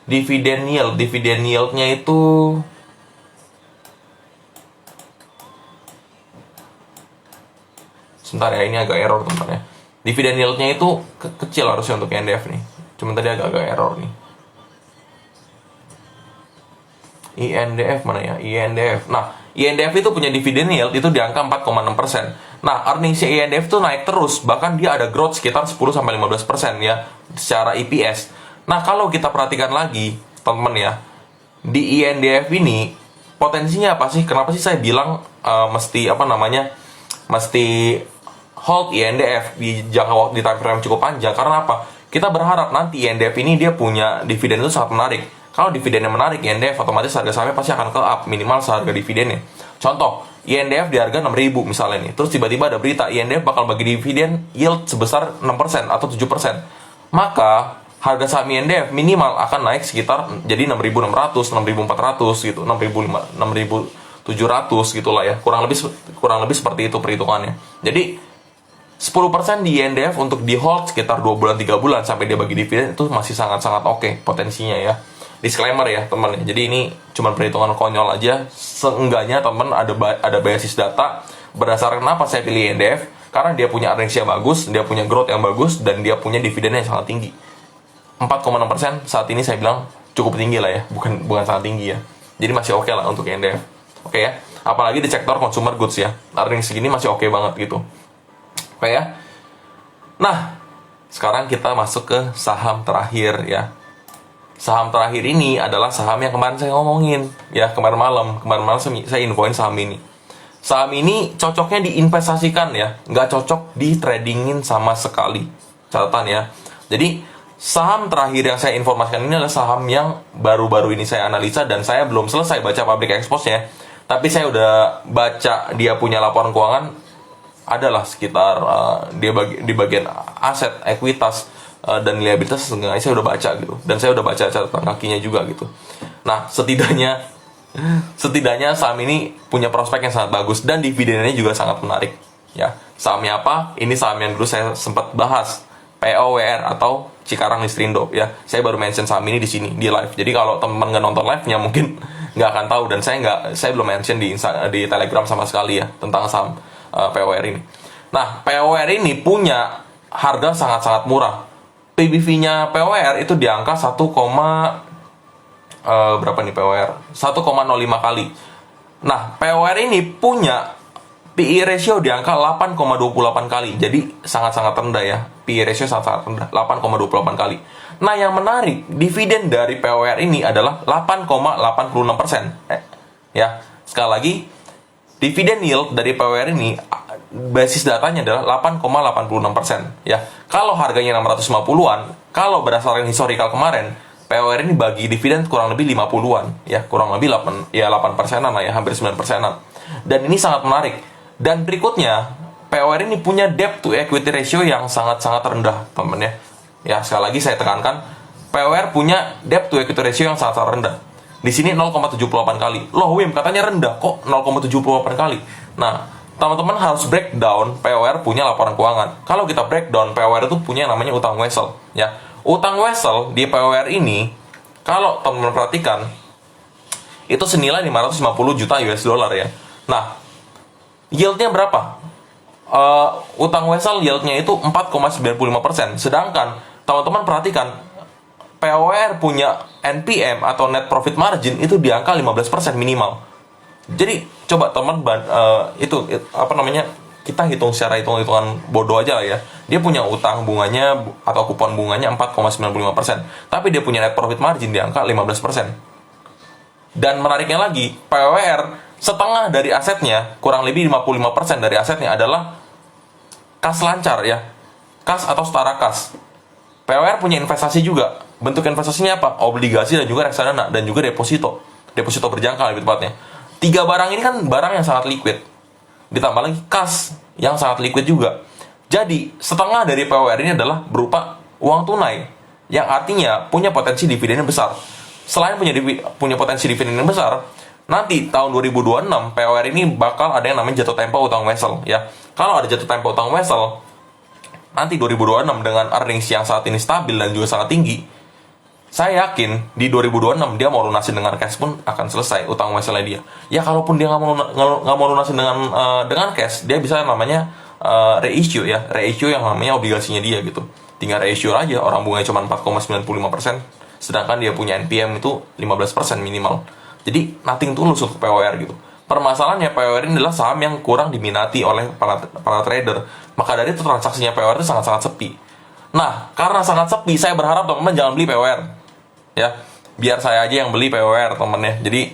dividen yieldnya itu sebentar ya, ini agak error teman ya. Dividen yieldnya itu kecil harusnya untuk INDF nih, cuma tadi agak error nih. INDF mana ya? INDF. Nah, INDF itu punya dividen yield itu di angka 4,6%. Nah, earningsnya INDF itu naik terus, bahkan dia ada growth sekitar 10-15% ya secara EPS. Nah, kalau kita perhatikan lagi, teman-teman ya, di INDF ini potensinya apa sih? Kenapa sih saya bilang mesti hold INDF di jangka waktu di time frame cukup panjang? Karena apa? Kita berharap nanti INDF ini dia punya dividen itu sangat menarik. Kalau dividennya menarik, INDF otomatis harga sahamnya pasti akan ke up minimal seharga dividennya. Contoh, INDF di harga 6.000 misalnya nih. Terus tiba-tiba ada berita INDF bakal bagi dividen yield sebesar 6% atau 7%. Maka harga saham INDF minimal akan naik sekitar jadi 6.600, 6.400 gitu, 6.700 gitulah ya. Kurang lebih seperti itu perhitungannya. Jadi 10% di INDF untuk di hold sekitar 2 bulan 3 bulan sampai dia bagi dividen itu masih sangat-sangat oke potensinya ya. Disclaimer ya teman, jadi ini cuma perhitungan konyol aja. Seenggaknya teman ada basis data berdasarkan apa saya pilih INDF, karena dia punya earnings yang bagus, dia punya growth yang bagus, dan dia punya dividen yang sangat tinggi. 4,6% saat ini saya bilang cukup tinggi lah ya, bukan sangat tinggi ya. Jadi masih oke lah untuk INDF. Oke ya, apalagi di sektor consumer goods ya, earnings segini masih oke banget gitu. Oke ya. Nah, sekarang kita masuk ke saham terakhir ya. Saham terakhir ini adalah saham yang kemarin saya ngomongin ya, kemarin malam saya infoin saham ini. Saham ini cocoknya diinvestasikan ya, nggak cocok di tradingin sama sekali. Catatan ya. Jadi saham terakhir yang saya informasikan ini adalah saham yang baru-baru ini saya analisa, dan saya belum selesai baca public expose-nya. Tapi saya udah baca dia punya laporan keuangan, adalah sekitar di bagian aset, ekuitas, dan liabilitas saya udah baca gitu, dan saya udah baca catatan kakinya juga gitu. Nah, setidaknya saham ini punya prospek yang sangat bagus dan dividennya juga sangat menarik ya. Sahamnya apa? Ini saham yang dulu saya sempat bahas, POWR atau Cikarang Listrindo ya. Saya baru mention saham ini di sini di live. Jadi kalau teman-teman nggak nonton live-nya mungkin nggak akan tahu, dan saya belum mention di Telegram sama sekali ya tentang saham POWR ini. Nah, POWR ini punya harga sangat-sangat murah. PBV-nya POWR itu di angka 1, berapa nih POWR? 1,05 kali. Nah, POWR ini punya PE ratio di angka 8,28 kali. Jadi sangat-sangat rendah ya. PE ratio sangat-sangat rendah, 8,28 kali. Nah, yang menarik, dividen dari POWR ini adalah 8,86%. Ya, sekali lagi, dividen yield dari POWR ini basis datanya adalah 8,86% ya. Kalau harganya 650-an, kalau berdasarkan historical kemarin, POWR ini bagi dividen kurang lebih 50-an ya, kurang lebih 8%-an lah ya, hampir 9%-an. Dan ini sangat menarik. Dan berikutnya, POWR ini punya debt to equity ratio yang sangat-sangat rendah, teman ya. Ya, sekali lagi saya tekankan, POWR punya debt to equity ratio yang sangat-sangat rendah. Di sini 0,78 kali. Loh, Wim, katanya rendah, kok 0,78 kali? Nah, teman-teman harus breakdown POWR punya laporan keuangan. Kalau kita breakdown, POWR itu punya yang namanya utang wesel ya. Utang wesel di POWR ini, kalau teman-teman perhatikan, itu senilai 550 juta US dollar ya. Nah, yieldnya berapa? Utang wesel yieldnya itu 4,95%. Sedangkan teman-teman perhatikan, POWR punya NPM atau net profit margin itu di angka 15% minimal. Jadi coba teman apa namanya, kita hitung secara hitungan bodoh aja lah ya. Dia punya utang bunganya atau kupon bunganya 4,95%, tapi dia punya net profit margin di angka 15%. Dan menariknya lagi, PWR setengah dari asetnya, kurang lebih 55% dari asetnya adalah kas lancar ya. Kas atau setara kas. PWR punya investasi juga. Bentuk investasinya apa? Obligasi dan juga reksadana dan juga deposito. Deposito berjangka lebih tepatnya. Tiga barang ini kan barang yang sangat liquid. Ditambah lagi kas yang sangat liquid juga. Jadi, setengah dari PWR ini adalah berupa uang tunai, yang artinya punya potensi dividen yang besar. Selain punya potensi dividen yang besar, nanti tahun 2026 PWR ini bakal ada yang namanya jatuh tempo utang wesel ya. Kalau ada jatuh tempo utang wesel, nanti 2026 dengan earnings yang saat ini stabil dan juga sangat tinggi, saya yakin di 2026 dia mau lunasin dengan cash pun akan selesai utang weselnya dia. Ya kalaupun dia nggak mau lunasin dengan cash, dia bisa namanya reissue ya, reissue yang namanya obligasinya dia gitu. Tinggal reissue aja, orang bunganya cuma 4,95%, sedangkan dia punya NPM itu 15% minimal. Jadi nothing tulus untuk PWR gitu. Permasalahannya PWR ini adalah saham yang kurang diminati oleh para trader. Maka dari itu transaksinya PWR itu sangat-sangat sepi. Nah, karena sangat sepi, saya berharap teman-teman jangan beli PWR. Ya, biar saya aja yang beli PWR temennya. Jadi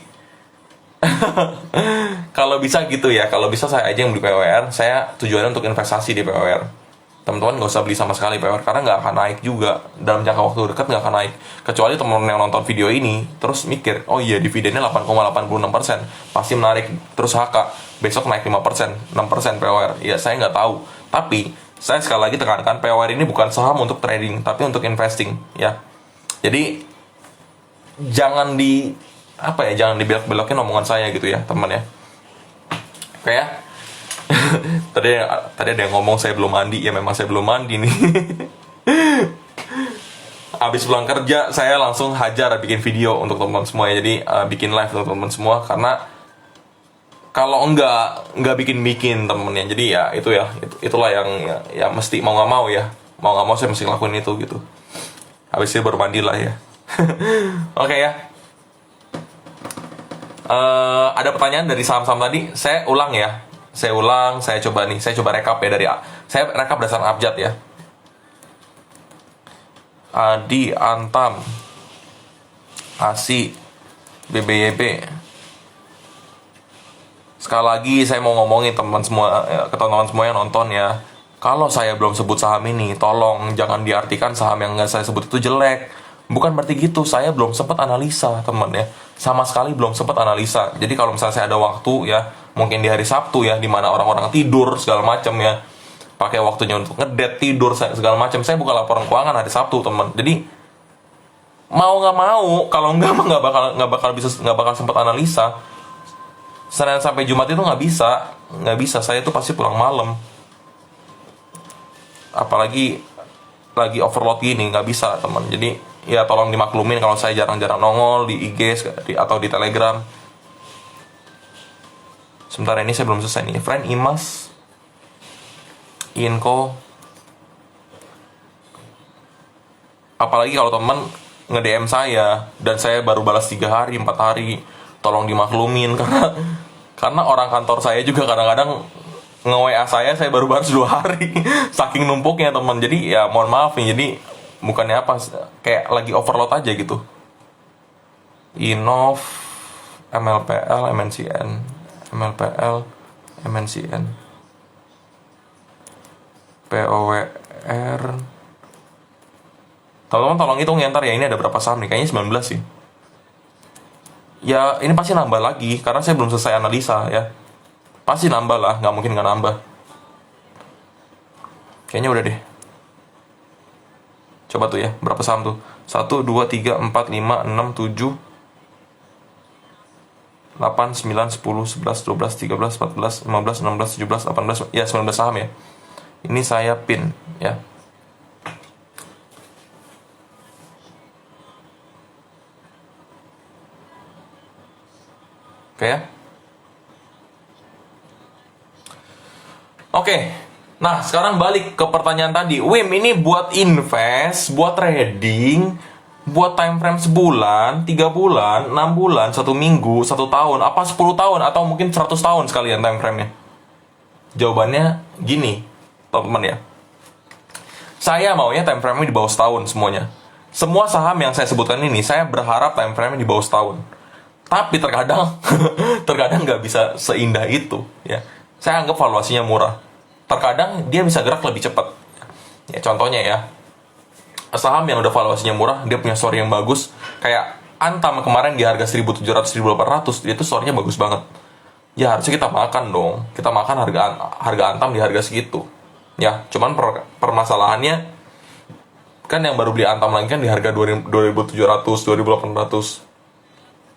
kalau bisa gitu ya, kalau bisa saya aja yang beli PWR. Saya tujuannya untuk investasi di PWR. Teman-teman nggak usah beli sama sekali PWR karena nggak akan naik juga dalam jangka waktu dekat, nggak akan naik. Kecuali teman-teman yang nonton video ini terus mikir, oh iya dividennya 8,86%, pasti menarik. Terus HK besok naik 5%, 6% PWR. Ya saya nggak tahu. Tapi saya sekali lagi tekankan, PWR ini bukan saham untuk trading, tapi untuk investing ya. Jadi jangan jangan dibelok-belokin omongan saya gitu ya teman ya. Oke ya. tadi ada yang ngomong saya belum mandi, ya memang saya belum mandi nih. Abis pulang kerja saya langsung hajar bikin video untuk teman-teman semua ya. Jadi bikin live untuk teman-teman semua, karena kalau nggak bikin temennya, jadi ya itulah yang ya mesti mau nggak mau saya mesti lakuin itu gitu. Habis itu baru mandi lah ya. Oke ya. Ada pertanyaan dari saham-saham tadi, saya ulang, saya coba rekap ya saya rekap berdasarkan abjad ya. Adi, Antam, ASI, BBYB. Sekali lagi saya mau ngomongin ke teman-teman semua yang nonton ya. Kalau saya belum sebut saham ini, tolong jangan diartikan saham yang nggak saya sebut itu jelek. Bukan berarti gitu, saya belum sempat analisa teman ya. Sama sekali belum sempat analisa. Jadi kalau misalnya saya ada waktu ya, mungkin di hari Sabtu ya, dimana orang-orang tidur segala macam ya, pakai waktunya untuk ngedet, tidur segala macam, saya buka laporan keuangan hari Sabtu teman. Jadi mau nggak mau, kalau nggak bakal sempat analisa. Senin sampai Jumat itu nggak bisa. Saya tuh pasti pulang malam. Apalagi lagi overload gini, nggak bisa teman. Jadi ya tolong dimaklumin kalau saya jarang-jarang nongol di IG atau di Telegram. Sebentar, ini saya belum selesai nih. Friend Imas, Inco. Apalagi kalau teman nge-DM saya dan saya baru balas 3 hari, 4 hari, tolong dimaklumin karena orang kantor saya juga kadang-kadang nge-WA saya baru balas 2 hari. Saking numpuknya teman. Jadi ya mohon maaf nih, jadi bukannya apa, kayak lagi overload aja gitu. Inov, MLPL, MNCN, POWR. Teman-teman tolong hitung ya ntar ya, ini ada berapa saham nih, kayaknya 19 sih. Ya ini pasti nambah lagi karena saya belum selesai analisa ya. Pasti nambah lah, nggak mungkin nggak nambah. Kayaknya udah deh. Coba tuh ya, berapa saham tuh? 1, 2, 3, 4, 5, 6, 7, 8, 9, 10, 11, 12, 13, 14, 15, 16, 17, 18. Ya 19 saham ya. Ini saya pin ya. Oke ya. Oke. Nah, sekarang balik ke pertanyaan tadi. Wim, ini buat invest, buat trading, buat time frame sebulan, 3 bulan, 6 bulan, 1 minggu, 1 tahun, apa 10 tahun, atau mungkin 100 tahun sekalian time frame-nya? Jawabannya gini, teman-teman ya. Saya maunya time frame-nya di bawah setahun semuanya. Semua saham yang saya sebutkan ini, saya berharap time frame-nya di bawah setahun. Tapi terkadang, terkadang nggak bisa seindah itu. Ya, saya anggap valuasinya murah. Terkadang dia bisa gerak lebih cepat. Ya, contohnya ya, saham yang udah valuasinya murah, dia punya story yang bagus, kayak Antam kemarin di harga 1.700 1.800, dia tuh story-nya bagus banget. Ya harusnya kita makan dong. Kita makan harga Antam di harga segitu. Ya, cuman permasalahannya kan yang baru beli Antam lagi kan di harga 2.700 2.800.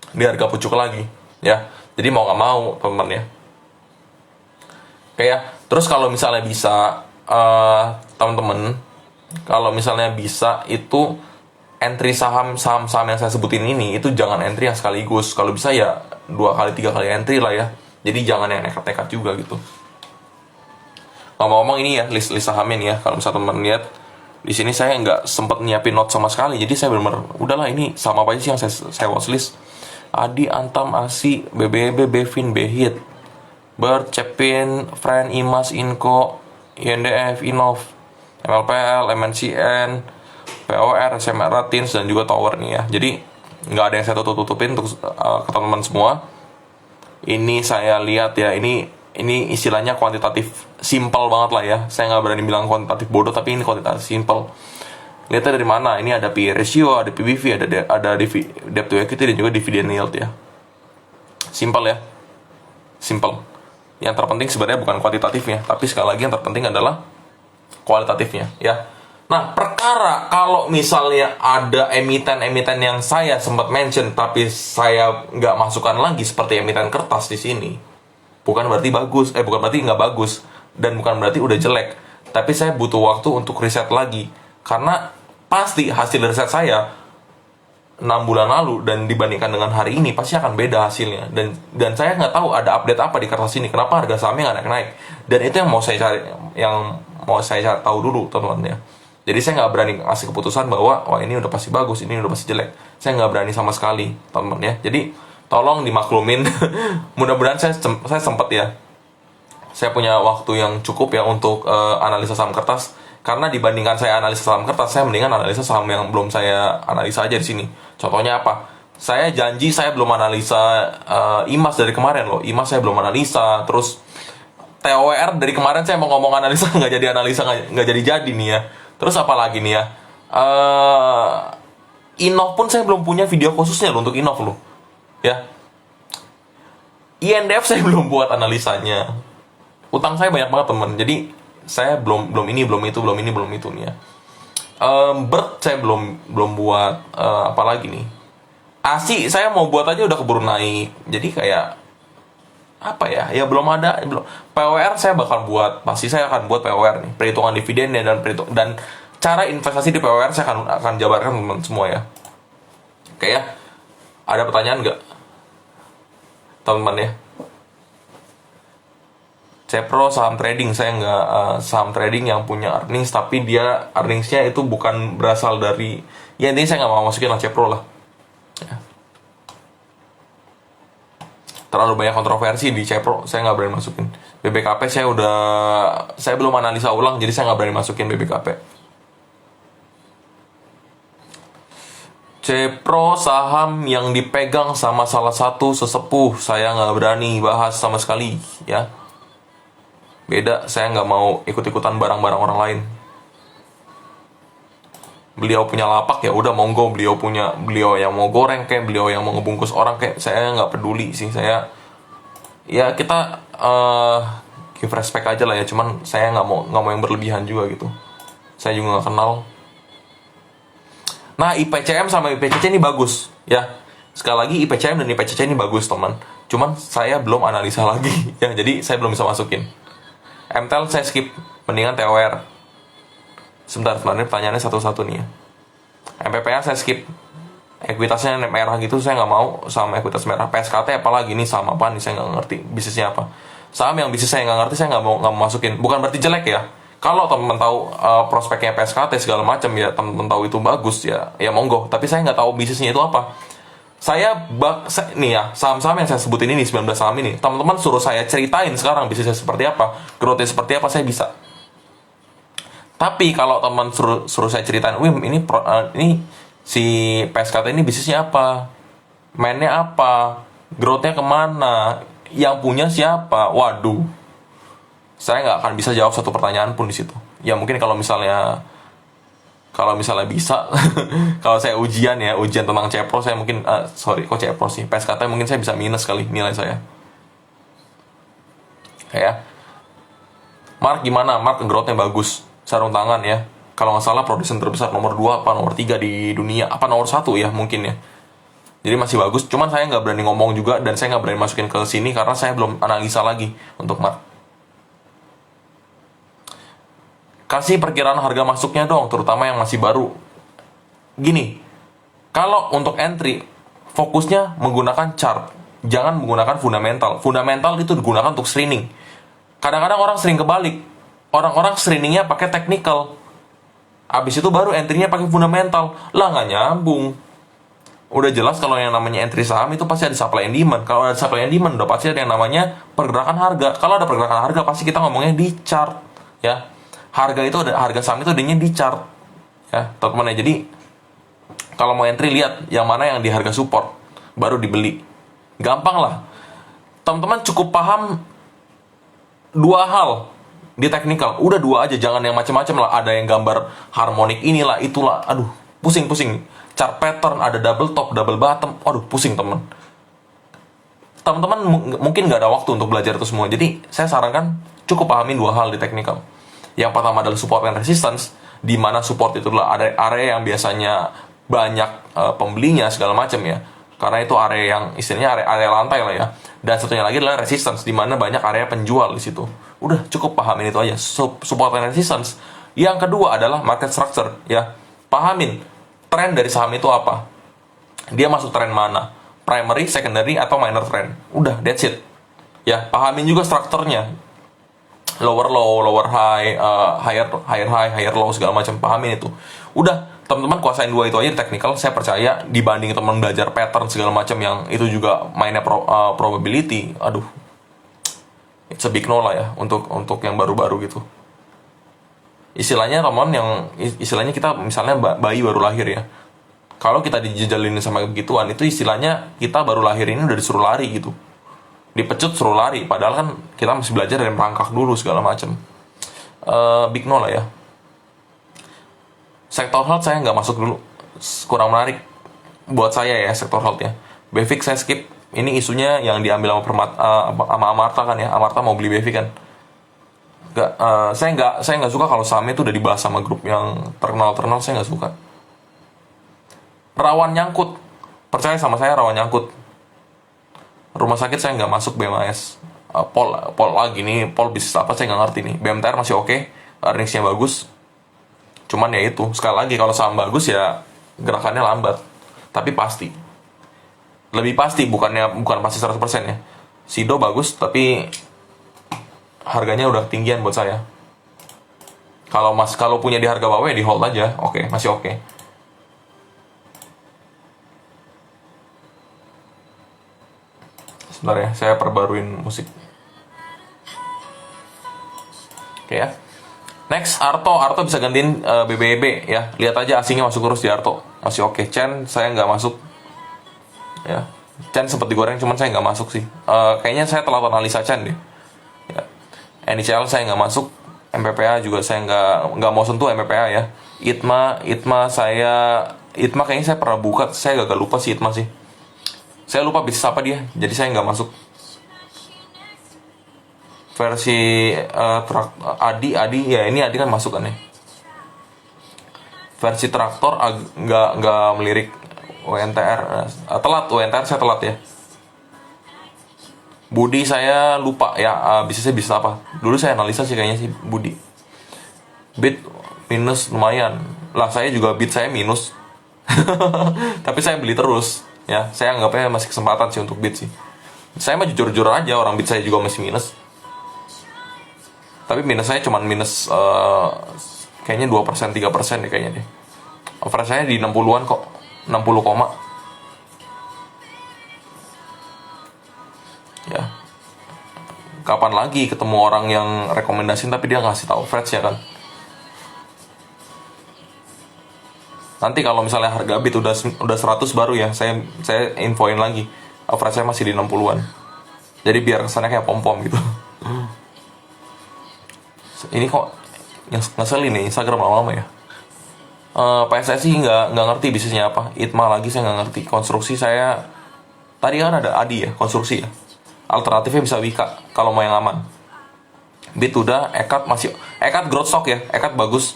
Di harga pucuk lagi, ya. Jadi mau nggak mau, teman-teman ya. Kayak terus kalau misalnya bisa teman-teman, kalau misalnya bisa itu entry saham-saham yang saya sebutin ini itu jangan entry yang sekaligus. Kalau bisa ya 2 kali 3 kali entry lah ya. Jadi jangan yang nekat-nekat juga gitu. Ngomong-ngomong ini ya list sahamnya nih ya. Kalau misalnya teman lihat di sini saya nggak sempat nyiapin note sama sekali. Jadi saya benar-benar udahlah ini sama apa sih yang saya watchlist. Adi, Antam, ASI, BBB, Bevin, Behit, Bird, Cepin, Friend, Imas, Inco, INDF, Innov, MLPL, MNCN, POR, SMR, Tins, dan juga Tower nih ya. Jadi nggak ada yang saya tutupin untuk ke teman-teman semua. Ini saya lihat ya, ini istilahnya kuantitatif simple banget lah ya. Saya nggak berani bilang kuantitatif bodoh, tapi ini kuantitatif simple. Lihatnya dari mana? Ini ada PE ratio, ada PBV, ada debt to equity, dan juga dividend yield ya. Simple ya. Simple. Yang terpenting sebenarnya bukan kuantitatifnya, tapi sekali lagi yang terpenting adalah kualitatifnya ya. Nah, perkara kalau misalnya ada emiten-emiten yang saya sempat mention tapi saya nggak masukkan lagi seperti emiten kertas di sini, bukan berarti bagus, bukan berarti nggak bagus, dan bukan berarti udah jelek. Tapi saya butuh waktu untuk riset lagi, karena pasti hasil riset saya 6 bulan lalu dan dibandingkan dengan hari ini pasti akan beda hasilnya. Dan saya nggak tahu ada update apa di kertas ini, kenapa harga sahamnya nggak naik-naik. Dan itu yang mau saya cari, tahu dulu teman-teman ya. Jadi saya nggak berani ngasih keputusan bahwa wah ini udah pasti bagus, ini udah pasti jelek. Saya nggak berani sama sekali teman-teman ya. Jadi tolong dimaklumin. Mudah-mudahan saya sempat ya. Saya punya waktu yang cukup ya untuk analisa saham kertas. Karena dibandingkan saya analisa saham kertas, saya mendingan analisa saham yang belum saya analisa aja di sini. Contohnya apa? Saya janji saya belum analisa IMAS dari kemarin loh. IMAS saya belum analisa. Terus TOWR dari kemarin saya mau ngomong analisa nggak jadi analisa, nggak jadi nih ya. Terus apa lagi nih ya? Innov pun saya belum punya video khususnya loh untuk Innov loh. Ya. INDF saya belum buat analisanya. Utang saya banyak banget teman. Jadi saya belum ini, belum itu nih ya. Bird saya belum buat, apalagi nih. ASI saya mau buat aja udah keburu naik. Jadi kayak apa ya? Ya belum ada. POR saya bakal buat, pasti saya akan buat POR nih, perhitungan dividennya dan cara investasi di POR saya akan jabarkan teman semua ya. Kayak ada pertanyaan nggak teman-teman ya? Cepro saham trading, saya nggak saham trading yang punya earnings, tapi dia earningsnya itu bukan berasal dari, ya intinya saya nggak mau masukin lah Cepro lah ya. Terlalu banyak kontroversi di Cepro, saya nggak berani masukin. BBKP saya belum analisa ulang, jadi saya nggak berani masukin BBKP. Cepro saham yang dipegang sama salah satu sesepuh, saya nggak berani bahas sama sekali ya. Beda, saya nggak mau ikut-ikutan barang-barang orang lain. Beliau punya lapak ya udah monggo, beliau yang mau goreng kayak, beliau yang mau ngebungkus orang kayak, saya nggak peduli sih. Saya ya kita give respect aja lah ya, cuman saya nggak mau yang berlebihan juga gitu. Saya juga nggak kenal. Nah, IPCM sama IPCC ini bagus ya. Sekali lagi IPCM dan IPCC ini bagus teman, cuman saya belum analisa lagi ya, jadi saya belum bisa masukin. MTEL saya skip, mendingan TOR. Sebentar, pertanyaannya satu-satu nih ya. MPPA saya skip, ekuitasnya merah gitu saya nggak mau, sama ekuitas merah. PSKT apalagi, ini sama apa nih, saya nggak ngerti bisnisnya apa. Saham yang bisnis saya nggak ngerti, saya nggak mau masukin. Bukan berarti jelek ya, Kalau teman-teman tahu prospeknya PSKT segala macam ya, teman-teman tahu itu bagus ya, ya monggo. Tapi saya nggak tahu bisnisnya itu apa. Nih ya, saham-saham yang saya sebutin ini 19 saham ini, teman-teman suruh saya ceritain sekarang bisnisnya seperti apa, growth-nya seperti apa, saya bisa. Tapi kalau teman suruh saya ceritain, Wim ini si PSKT ini bisnisnya apa, mainnya apa, growth-nya kemana, yang punya siapa, waduh, saya nggak akan bisa jawab satu pertanyaan pun di situ. Ya mungkin kalau misalnya bisa, kalau saya ujian tentang Cepro, saya mungkin kok Cepro sih, PSKT mungkin saya bisa minus kali nilai saya. Ya, Mark gimana? Mark growth-nya bagus, sarung tangan ya. Kalau nggak salah produsen terbesar nomor 2 apa nomor 3 di dunia, apa nomor 1 ya mungkin ya. Jadi masih bagus, cuman saya nggak berani ngomong juga dan saya nggak berani masukin ke sini karena saya belum analisa lagi untuk Mark. Kasih perkiraan harga masuknya dong, terutama yang masih baru. Gini, kalau untuk entry, fokusnya menggunakan chart, jangan menggunakan fundamental. Fundamental itu digunakan untuk screening. Kadang-kadang orang sering kebalik, orang-orang screeningnya pakai technical, abis itu baru entry-nya pakai fundamental. Lah nggak nyambung. Udah jelas kalau yang namanya entry saham itu pasti ada supply and demand. Kalau ada supply and demand, udah pasti ada yang namanya pergerakan harga. Kalau ada pergerakan harga, pasti kita ngomongnya di chart, ya. Harga saham itu adanya di chart, ya teman-teman ya. Jadi kalau mau entry, lihat yang mana yang di harga support, baru dibeli. Gampang lah, teman-teman cukup paham 2 hal di technical, udah 2 aja, jangan yang macam-macam lah. Ada yang gambar harmonik inilah itulah, aduh pusing. Chart pattern, ada double top double bottom, aduh pusing teman-teman mungkin nggak ada waktu untuk belajar itu semua. Jadi saya sarankan cukup pahamin 2 hal di technical. Yang pertama adalah support and resistance, di mana support itu adalah area yang biasanya banyak pembelinya segala macam ya, karena itu area yang istilahnya area lantai lah ya. Dan satunya lagi adalah resistance, di mana banyak area penjual di situ. Udah cukup pahamin itu aja, support and resistance. Yang kedua adalah market structure ya, pahamin tren dari saham itu apa, dia masuk tren mana, primary, secondary, atau minor trend. Udah, that's it ya. Pahamin juga strukturnya, lower low, lower high, higher high, higher low, segala macam, pahamin itu. Udah, teman-teman kuasain 2 itu aja di technical, saya percaya dibanding teman belajar pattern segala macam yang itu juga mainnya probability. Aduh, it's a big no lah ya untuk yang baru-baru gitu. Istilahnya teman istilahnya kita misalnya bayi baru lahir ya. Kalau kita dijejalin sama begituan, itu istilahnya kita baru lahir ini udah disuruh lari gitu. Dipecut suruh lari, padahal kan kita masih belajar dari merangkak dulu segala macam. Big no lah ya. Sektor health saya nggak masuk dulu, kurang menarik buat saya ya sektor health ya. Befik saya skip, ini isunya yang diambil sama Amarta kan ya. Amarta mau beli Befik kan. Saya nggak suka kalau sahamnya itu udah dibahas sama grup yang terkenal, saya nggak suka. Rawan nyangkut, percaya sama saya, rawan nyangkut. Rumah sakit saya nggak masuk BMAS. Pol lagi nih, Pol bisnis apa saya nggak ngerti nih. BMTR masih oke, earningsnya bagus. Cuman ya itu, sekali lagi kalau saham bagus ya gerakannya lambat, tapi pasti. Lebih pasti, bukan pasti 100% ya. Sido bagus, tapi harganya udah ketinggian buat saya. Kalau punya di harga bawah ya di hold aja, masih oke. Sebentar ya, saya perbaruin musik. Oke ya. Next, Arto bisa gantiin BBB ya. Lihat aja asingnya masuk terus di Arto, masih oke. Chen saya nggak masuk. Ya, Chen sempat digoreng, cuman saya nggak masuk sih. Kayaknya saya telat analisa Chen deh. Ya. NICL saya nggak masuk. MPPA juga saya nggak mau sentuh MPPA ya. ITMA kayaknya saya pernah buka, saya agak lupa sih ITMA sih. Saya lupa bisnis apa dia, jadi saya nggak masuk. Versi Adi ya, ini Adi kan masuk kan ya. Versi traktor nggak melirik. UNTR telat, UNTR saya telat ya. Budi saya lupa ya, bisnisnya apa. Dulu saya analisa sih kayaknya sih Budi. Bit minus lumayan. Lah saya juga bit saya minus. Tapi saya beli terus. Ya, saya anggapnya masih kesempatan sih untuk bit sih. Saya mah jujur-jujur aja, orang bit saya juga masih minus. Tapi minusnya cuman minus kayaknya 2% 3% deh kayaknya deh. Average saya di 60-an kok. 60 koma. Ya. Kapan lagi ketemu orang yang rekomendasiin tapi dia ngasih tahu average ya kan? Nanti kalau misalnya harga bit udah 100 baru ya, saya infoin lagi. Average saya masih di 60-an. Jadi biar kesannya kayak pom-pom gitu. Ini kok yang ngeselin nih Instagram lama-lama ya. PSSI nggak ngerti bisnisnya apa. ITMA lagi saya nggak ngerti. Konstruksi saya tadi kan ada ADI ya, konstruksi ya. Alternatifnya bisa Wika kalau mau yang aman. Bit udah, Ekat growth stock ya, Ekat bagus.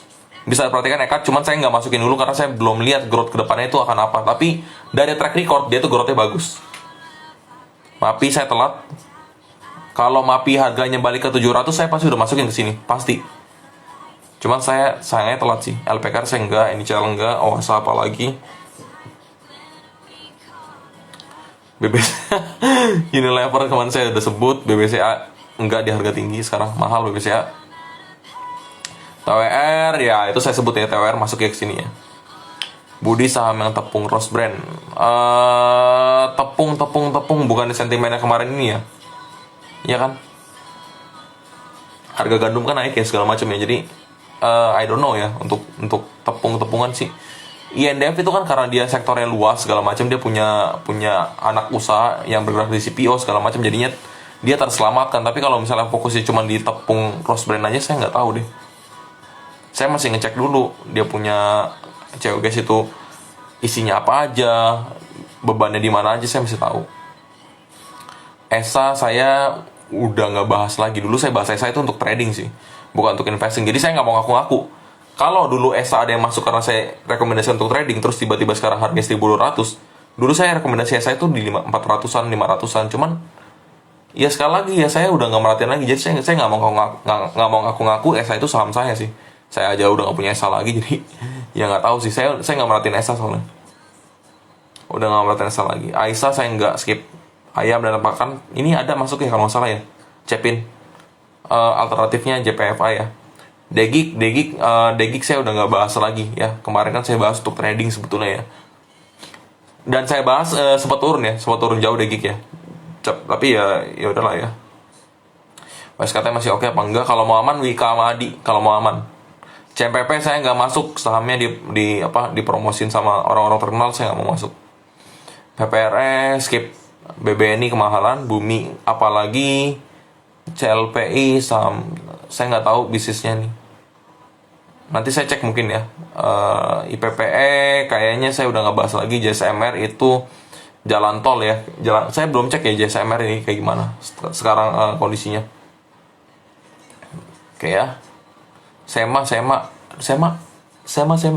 Bisa perhatikan Ekat, cuman saya nggak masukin dulu karena saya belum lihat growth kedepannya itu akan apa. Tapi dari track record dia tuh growthnya bagus. Mapi saya telat. Kalau Mapi harganya balik ke 700 saya pasti udah masukin ke sini, pasti. Cuman saya sayangnya telat sih. LPKR saya enggak, NICL enggak, OASA apalagi. BBC Unilever kemarin saya udah sebut, BBCA enggak di harga tinggi sekarang, mahal BBCA. TWR ya itu saya sebut ya, TWR masuk ya ke sini ya. Budi saham yang tepung Rose Brand. Tepung bukan di sentimennya kemarin ini ya. Iya kan? Harga gandum kan naik ya segala macam ya. Jadi I don't know ya untuk tepung-tepungan sih. INDF itu kan karena dia sektornya luas segala macam, dia punya anak usaha yang bergerak di CPO segala macam, jadinya dia terselamatkan. Tapi kalau misalnya fokusnya cuma di tepung Rose Brand aja, saya nggak tahu deh. Saya masih ngecek dulu dia punya COGS itu isinya apa aja, bebannya di mana aja, saya mesti tahu. ESA saya udah nggak bahas lagi. Dulu saya bahas ESA itu untuk trading sih, bukan untuk investing. Jadi saya nggak mau ngaku-ngaku. Kalau dulu ESA ada yang masuk karena saya rekomendasi untuk trading, terus tiba-tiba sekarang harga 1.200, dulu saya rekomendasi ESA itu di 400-an, 500-an. Cuman ya sekali lagi ya saya udah nggak merhatiin lagi. Jadi saya nggak mau ngaku-ngaku ESA itu saham saya sih. Saya aja udah nggak punya ESA lagi, jadi ya nggak tahu sih. Saya nggak merhatiin ESA soalnya. Udah nggak merhatiin ESA lagi. AISA saya nggak, skip. Ayam dan pakan ini ada masuk ya kalau nggak salah ya. Cepin. Alternatifnya JPFA ya. Degik saya udah nggak bahas lagi ya. Kemarin kan saya bahas untuk trading sebetulnya ya. Dan saya bahas sempat turun jauh Degik ya. Tapi ya udahlah ya. SKT masih oke apa enggak? Kalau mau aman Wika sama Adi kalau mau aman. CMPP saya nggak masuk, sahamnya dipromosin sama orang-orang terkenal, saya nggak mau masuk. PPRS skip. BBNI kemahalan, Bumi apalagi, CLPI saham saya nggak tahu bisnisnya nih. Nanti saya cek mungkin ya. IPPE kayaknya saya udah nggak bahas lagi. JSMR itu jalan tol ya. Saya belum cek ya JSMR ini kayak gimana sekarang kondisinya. Oke ya. Sema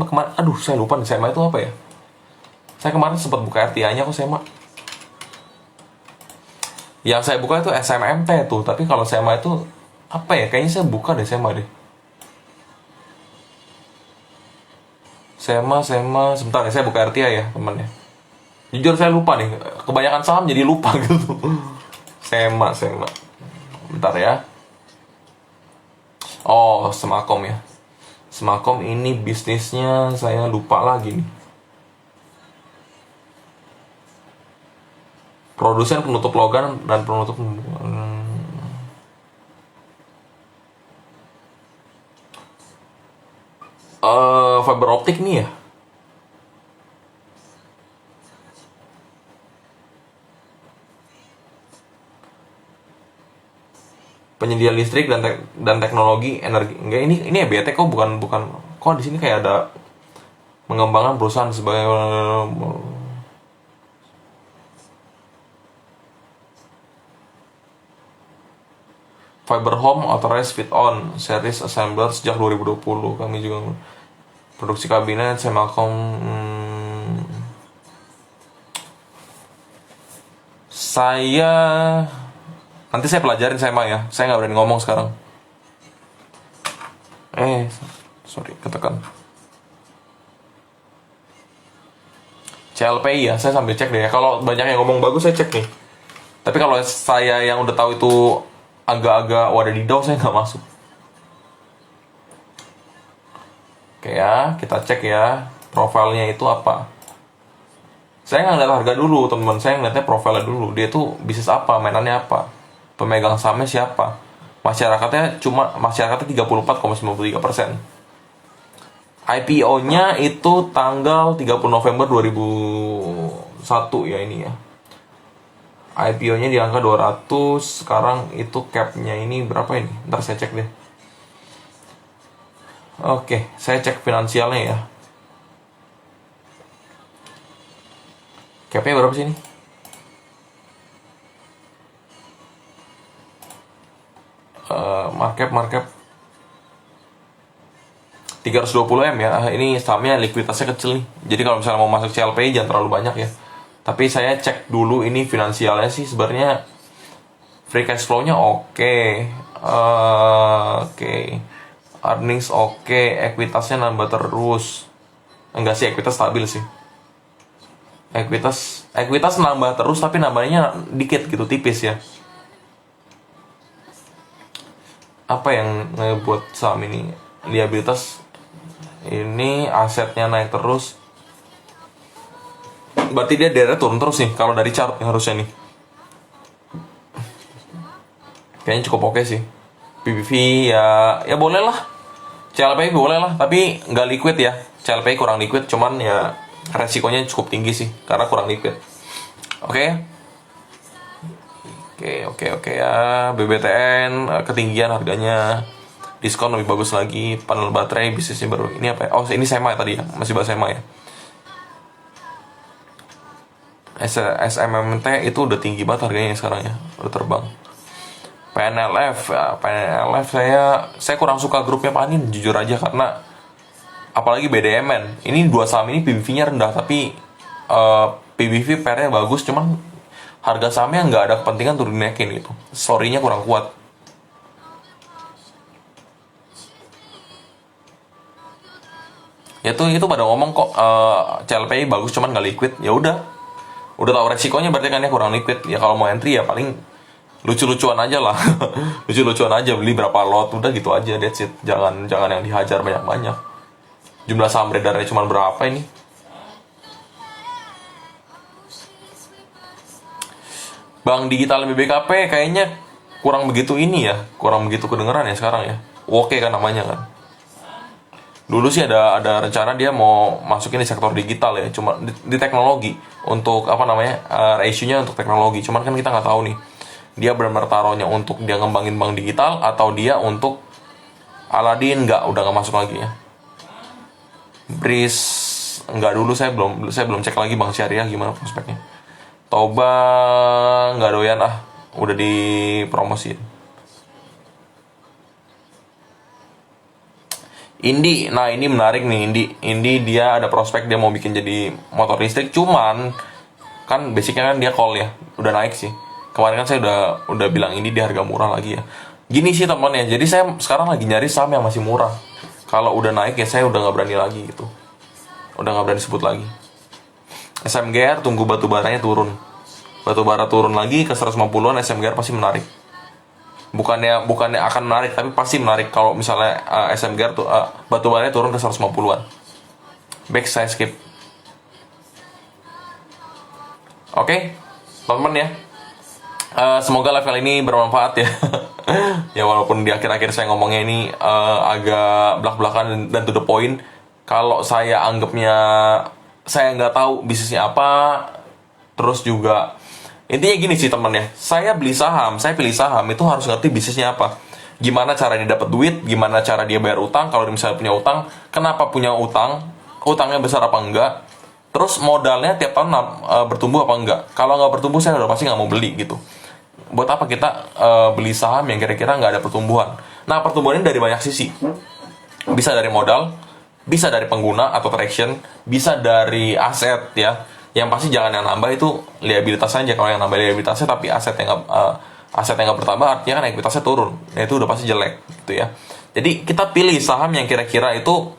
kemarin, aduh saya lupa nih, Sema itu apa ya? Saya kemarin sempat buka RTA-nya kok Sema. Yang saya buka itu SMMT tuh, tapi kalau Sema itu apa ya? Kayaknya saya buka deh Sema deh. Sema, sebentar ya, saya buka RTA ya temennya. Jujur saya lupa nih, kebanyakan saham jadi lupa gitu. Sema. Bentar ya. Oh, Semakom ya. Semakom ini bisnisnya saya lupa lagi nih. Produsen penutup logam dan penutup fiber optik nih ya. Penyedia listrik dan teknologi energi. Enggak, ini EBT kok bukan kok di sini kayak ada mengembangkan perusahaan sebagai Fiber Home Authorized Fit On Series Assembler sejak 2020. Kami juga produksi kabinet Semakom. Nanti saya pelajarin Sema ya. Saya nggak berani ngomong sekarang. Sorry, ketekan. CLPI ya, saya sambil cek deh ya. Kalau banyak yang ngomong bagus saya cek nih. Tapi kalau saya yang udah tahu itu agak-agak wadadidau, saya nggak masuk. Oke ya, kita cek ya profilnya itu apa. Saya nggak ngeliat harga dulu teman-teman, saya ngeliatnya profilnya dulu. Dia tuh bisnis apa, mainannya apa, pemegang sahamnya siapa. Masyarakatnya 34,93%. IPO-nya itu tanggal 30 November 2001 ya ini ya. IPO-nya di angka 200, sekarang itu cap-nya ini berapa ini? Ntar saya cek deh. Oke, saya cek finansialnya ya. Cap-nya berapa sih ini? Market 320 M ya. Ini sahamnya likuiditasnya kecil nih. Jadi kalau misalnya mau masuk CLPI jangan terlalu banyak ya. Tapi saya cek dulu ini finansialnya sih sebenarnya free cash flow-nya oke. Oke. Earnings oke, ekuitasnya nambah terus. Enggak sih, ekuitas stabil sih. Ekuitas nambah terus tapi nambahnya dikit gitu, tipis ya. Apa yang ngebuat saham ini liabilitas ini asetnya naik terus? Berarti dia daerah turun terus nih kalau dari chart harusnya nih. Kayaknya cukup oke sih. PBV ya boleh lah. CLPI boleh lah, tapi nggak liquid ya. CLPI kurang liquid, cuman ya resikonya cukup tinggi sih karena kurang liquid. Oke. Oke ya. BBTN ketinggian harganya, diskon lebih bagus lagi, panel baterai bisnisnya baru. Ini apa ya? Oh, ini SEMA ya tadi ya, masih bahas SEMA ya. SMMT itu udah tinggi banget harganya sekarang ya, udah terbang. PNLF saya kurang suka grupnya Panin jujur aja, karena apalagi BDMN. Ini dua saham ini PBV-nya rendah tapi PBV PR-nya bagus, cuman harga sahamnya nggak ada kepentingan turun dinaikin gitu. Story-nya kurang kuat. Ya tuh itu pada ngomong kok CLPI bagus cuman nggak liquid. Ya udah tahu resikonya berarti kan ya kurang liquid. Ya kalau mau entry ya paling lucu-lucuan aja lah. Lucu-lucuan aja, beli berapa lot udah gitu aja, that's it. Jangan yang dihajar banyak-banyak. Jumlah saham beredarnya cuma berapa ini? Bank Digital BBKP kayaknya kurang begitu ini ya, kurang begitu kedengeran ya sekarang ya. Oke kan namanya kan. Dulu sih ada rencana dia mau masukin di sektor digital ya, cuma di teknologi untuk apa namanya ratio-nya untuk teknologi. Cuman kan kita nggak tahu nih, dia benar-benar taruhnya untuk dia ngembangin bank digital atau dia untuk Aladin udah nggak masuk lagi ya. Bris nggak, dulu saya belum cek lagi Bank Syariah gimana prospeknya. Toba nggak doyan udah dipromosiin. Indi, nah ini menarik nih Indi dia ada prospek dia mau bikin jadi motor listrik, cuman kan basicnya kan dia call ya, udah naik sih. Kemarin kan saya udah bilang ini di harga murah lagi ya. Gini sih teman ya, jadi saya sekarang lagi nyari saham yang masih murah. Kalau udah naik ya saya udah nggak berani lagi gitu, udah nggak berani sebut lagi. SMGR tunggu batu baranya turun. Batu bara turun lagi ke 150-an, SMGR pasti menarik. Bukannya akan menarik, tapi pasti menarik kalau misalnya SMGR tuh batu baranya turun ke 150-an. Back saya skip. Oke, teman-teman ya. Semoga live kali ini bermanfaat ya. Ya walaupun di akhir-akhir saya ngomongnya ini agak belak-belakan dan to the point. Kalau saya anggapnya saya nggak tahu bisnisnya apa, terus juga intinya gini sih temen ya, saya pilih saham itu harus ngerti bisnisnya apa, gimana cara dia dapat duit, gimana cara dia bayar utang, kalau misalnya punya utang, kenapa punya utang, utangnya besar apa enggak, terus modalnya tiap tahun bertumbuh apa enggak. Kalau nggak bertumbuh saya udah pasti nggak mau beli gitu. Buat apa kita beli saham yang kira-kira nggak ada pertumbuhan. Nah, pertumbuhannya dari banyak sisi, bisa dari modal, bisa dari pengguna atau traction, bisa dari aset ya. Yang pasti jangan yang nambah itu liabilitas aja. Kalau yang nambah liabilitasnya tapi aset yang nggak bertambah, artinya kan ekuitasnya turun. Nah, itu udah pasti jelek gitu ya. Jadi kita pilih saham yang kira-kira itu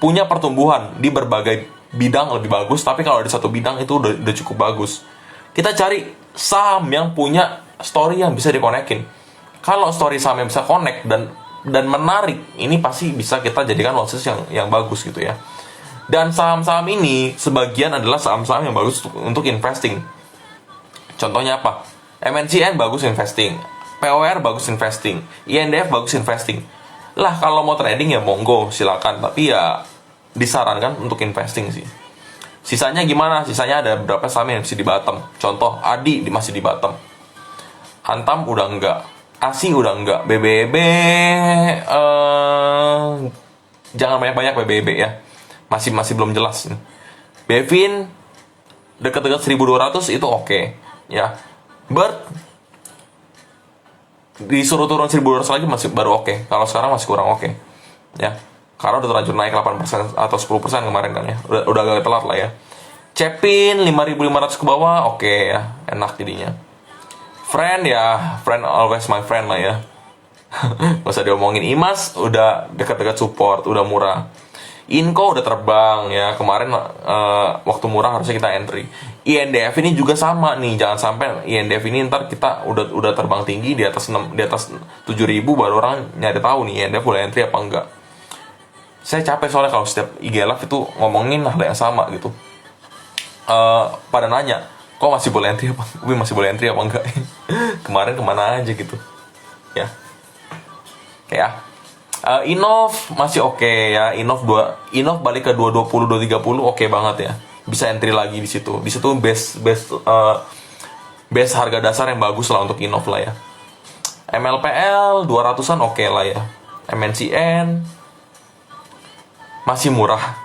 punya pertumbuhan di berbagai bidang lebih bagus, tapi kalau di satu bidang itu udah cukup bagus. Kita cari saham yang punya story yang bisa dikonekin. Kalau story saham yang bisa connect dan dan menarik, ini pasti bisa kita jadikan watchlist yang bagus gitu ya. Dan saham-saham ini sebagian adalah saham-saham yang bagus untuk investing. Contohnya apa? MNCN bagus investing, POR bagus investing, INDF bagus investing. Lah kalau mau trading ya monggo silakan, tapi ya disarankan untuk investing sih. Sisanya gimana? Sisanya ada beberapa saham yang masih di bottom. Contoh ADI masih di bottom, Antam udah enggak, ASI udah enggak, BBB jangan banyak-banyak BBB ya, masih belum jelas. Bevin dekat-dekat 1200 itu oke ya. Bird disuruh turun 1200 lagi masih baru oke. Kalau sekarang masih kurang oke ya, karena udah terlanjur naik 8% atau 10% kemarin kan ya, udah agak telat lah ya. Cepin 5500 ke bawah oke ya, enak jadinya. Friend ya, friend always my friend lah ya. Gak usah diomongin. Imas udah dekat-dekat support, udah murah. Inco udah terbang ya, kemarin waktu murah harusnya kita entry. INDF ini juga sama nih, jangan sampai INDF ini ntar kita udah terbang tinggi di atas 7.000 baru orang nyari tahu nih INDF boleh entry apa enggak. Saya capek soalnya kalau setiap IG Live itu ngomongin hal yang sama gitu. Pada nanya, kok masih boleh entry apa? Gue masih boleh entry apa enggak? Kemarin kemana aja gitu ya. Kayak Innov masih oke ya. Innov balik ke 220 230 oke banget ya. Bisa entry lagi di situ. Di situ base harga dasar yang bagus lah untuk Innov lah ya. MLPL 200-an oke lah ya. MNCN masih murah.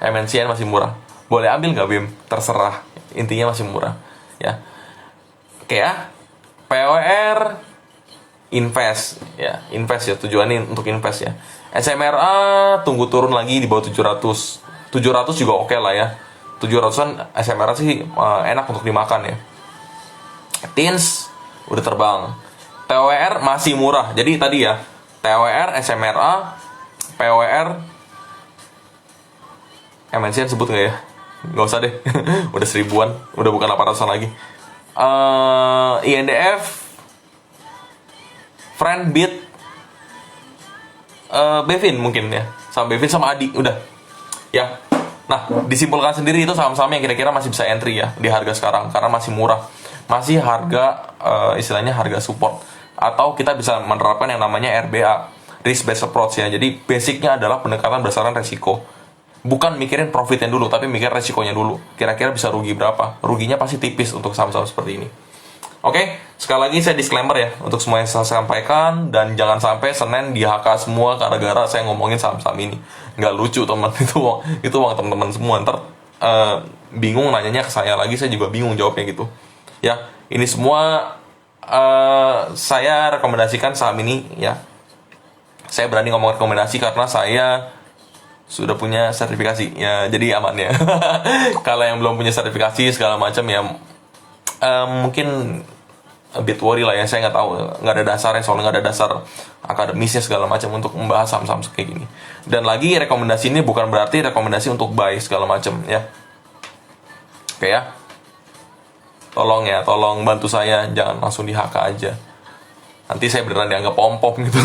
MNCN masih murah. Boleh ambil nggak Bim? Terserah. Intinya masih murah ya. Oke ya. POR invest ya tujuannya untuk invest ya. SMRA tunggu turun lagi di bawah 700 juga oke lah ya. 700-an SMRA sih enak untuk dimakan ya. TINS udah terbang. TWR masih murah. Jadi tadi ya, TWR, SMRA, POR, MNCN sebut nggak ya? Nggak usah deh. Udah 1000-an, udah bukan 800-an lagi. INDF, Friend, Beat, Bevin mungkin ya, sama Bevin sama Adi udah ya. Nah, disimpulkan sendiri itu saham-saham yang kira-kira masih bisa entry ya di harga sekarang karena masih murah, masih harga istilahnya harga support, atau kita bisa menerapkan yang namanya RBA, risk based approach ya. Jadi basicnya adalah pendekatan berdasarkan resiko, bukan mikirin profitnya dulu tapi mikir resikonya dulu, kira-kira bisa rugi berapa. Ruginya pasti tipis untuk saham-saham seperti ini. Oke, sekali lagi saya disclaimer ya untuk semua yang saya sampaikan, dan jangan sampai Senin di HK semua gara-gara saya ngomongin saham-saham ini. Nggak lucu teman, itu uang teman-teman semua. Ntar bingung nanyanya ke saya lagi, saya juga bingung jawabnya gitu. Ya, ini semua saya rekomendasikan saham ini ya. Saya berani ngomong rekomendasi karena saya sudah punya sertifikasi ya, jadi aman ya. Kalau yang belum punya sertifikasi segala macam ya mungkin a bit worry lah ya. Saya nggak tahu, nggak ada dasarnya, soalnya nggak ada dasar akademisnya segala macam untuk membahas saham-saham kayak gini. Dan lagi rekomendasi ini bukan berarti rekomendasi untuk buy segala macam ya. Oke ya, tolong bantu saya, jangan langsung di HK aja, nanti saya beneran dianggap pom-pom gitu.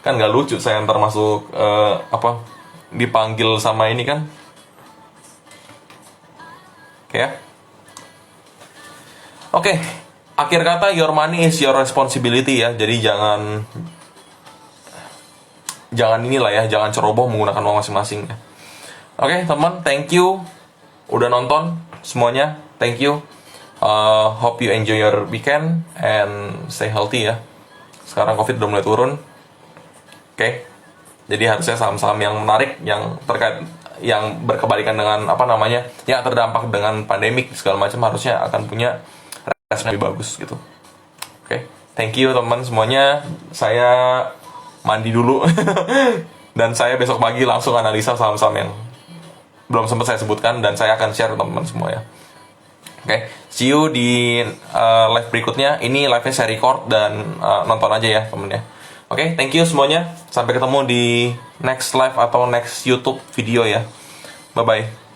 Kan nggak lucu saya ntar masuk dipanggil sama ini kan. Oke ya. Oke, akhir kata your money is your responsibility ya. Jadi jangan inilah ya, jangan ceroboh menggunakan uang masing-masing ya. Oke teman, thank you udah nonton semuanya, thank you. Hope you enjoy your weekend and stay healthy ya. Sekarang COVID udah mulai turun. Oke, jadi harusnya saham-saham yang menarik, yang terkait, yang berkebalikan dengan yang terdampak dengan pandemik segala macam, harusnya akan punya respon lebih bagus gitu. Oke, thank you teman semuanya. Saya mandi dulu dan saya besok pagi langsung analisa saham-saham yang belum sempat saya sebutkan, dan saya akan share teman-teman semua ya. Oke, see you di live berikutnya. Ini live-nya saya record dan nonton aja ya temennya. Oke, thank you semuanya. Sampai ketemu di next live atau next YouTube video ya. Bye-bye.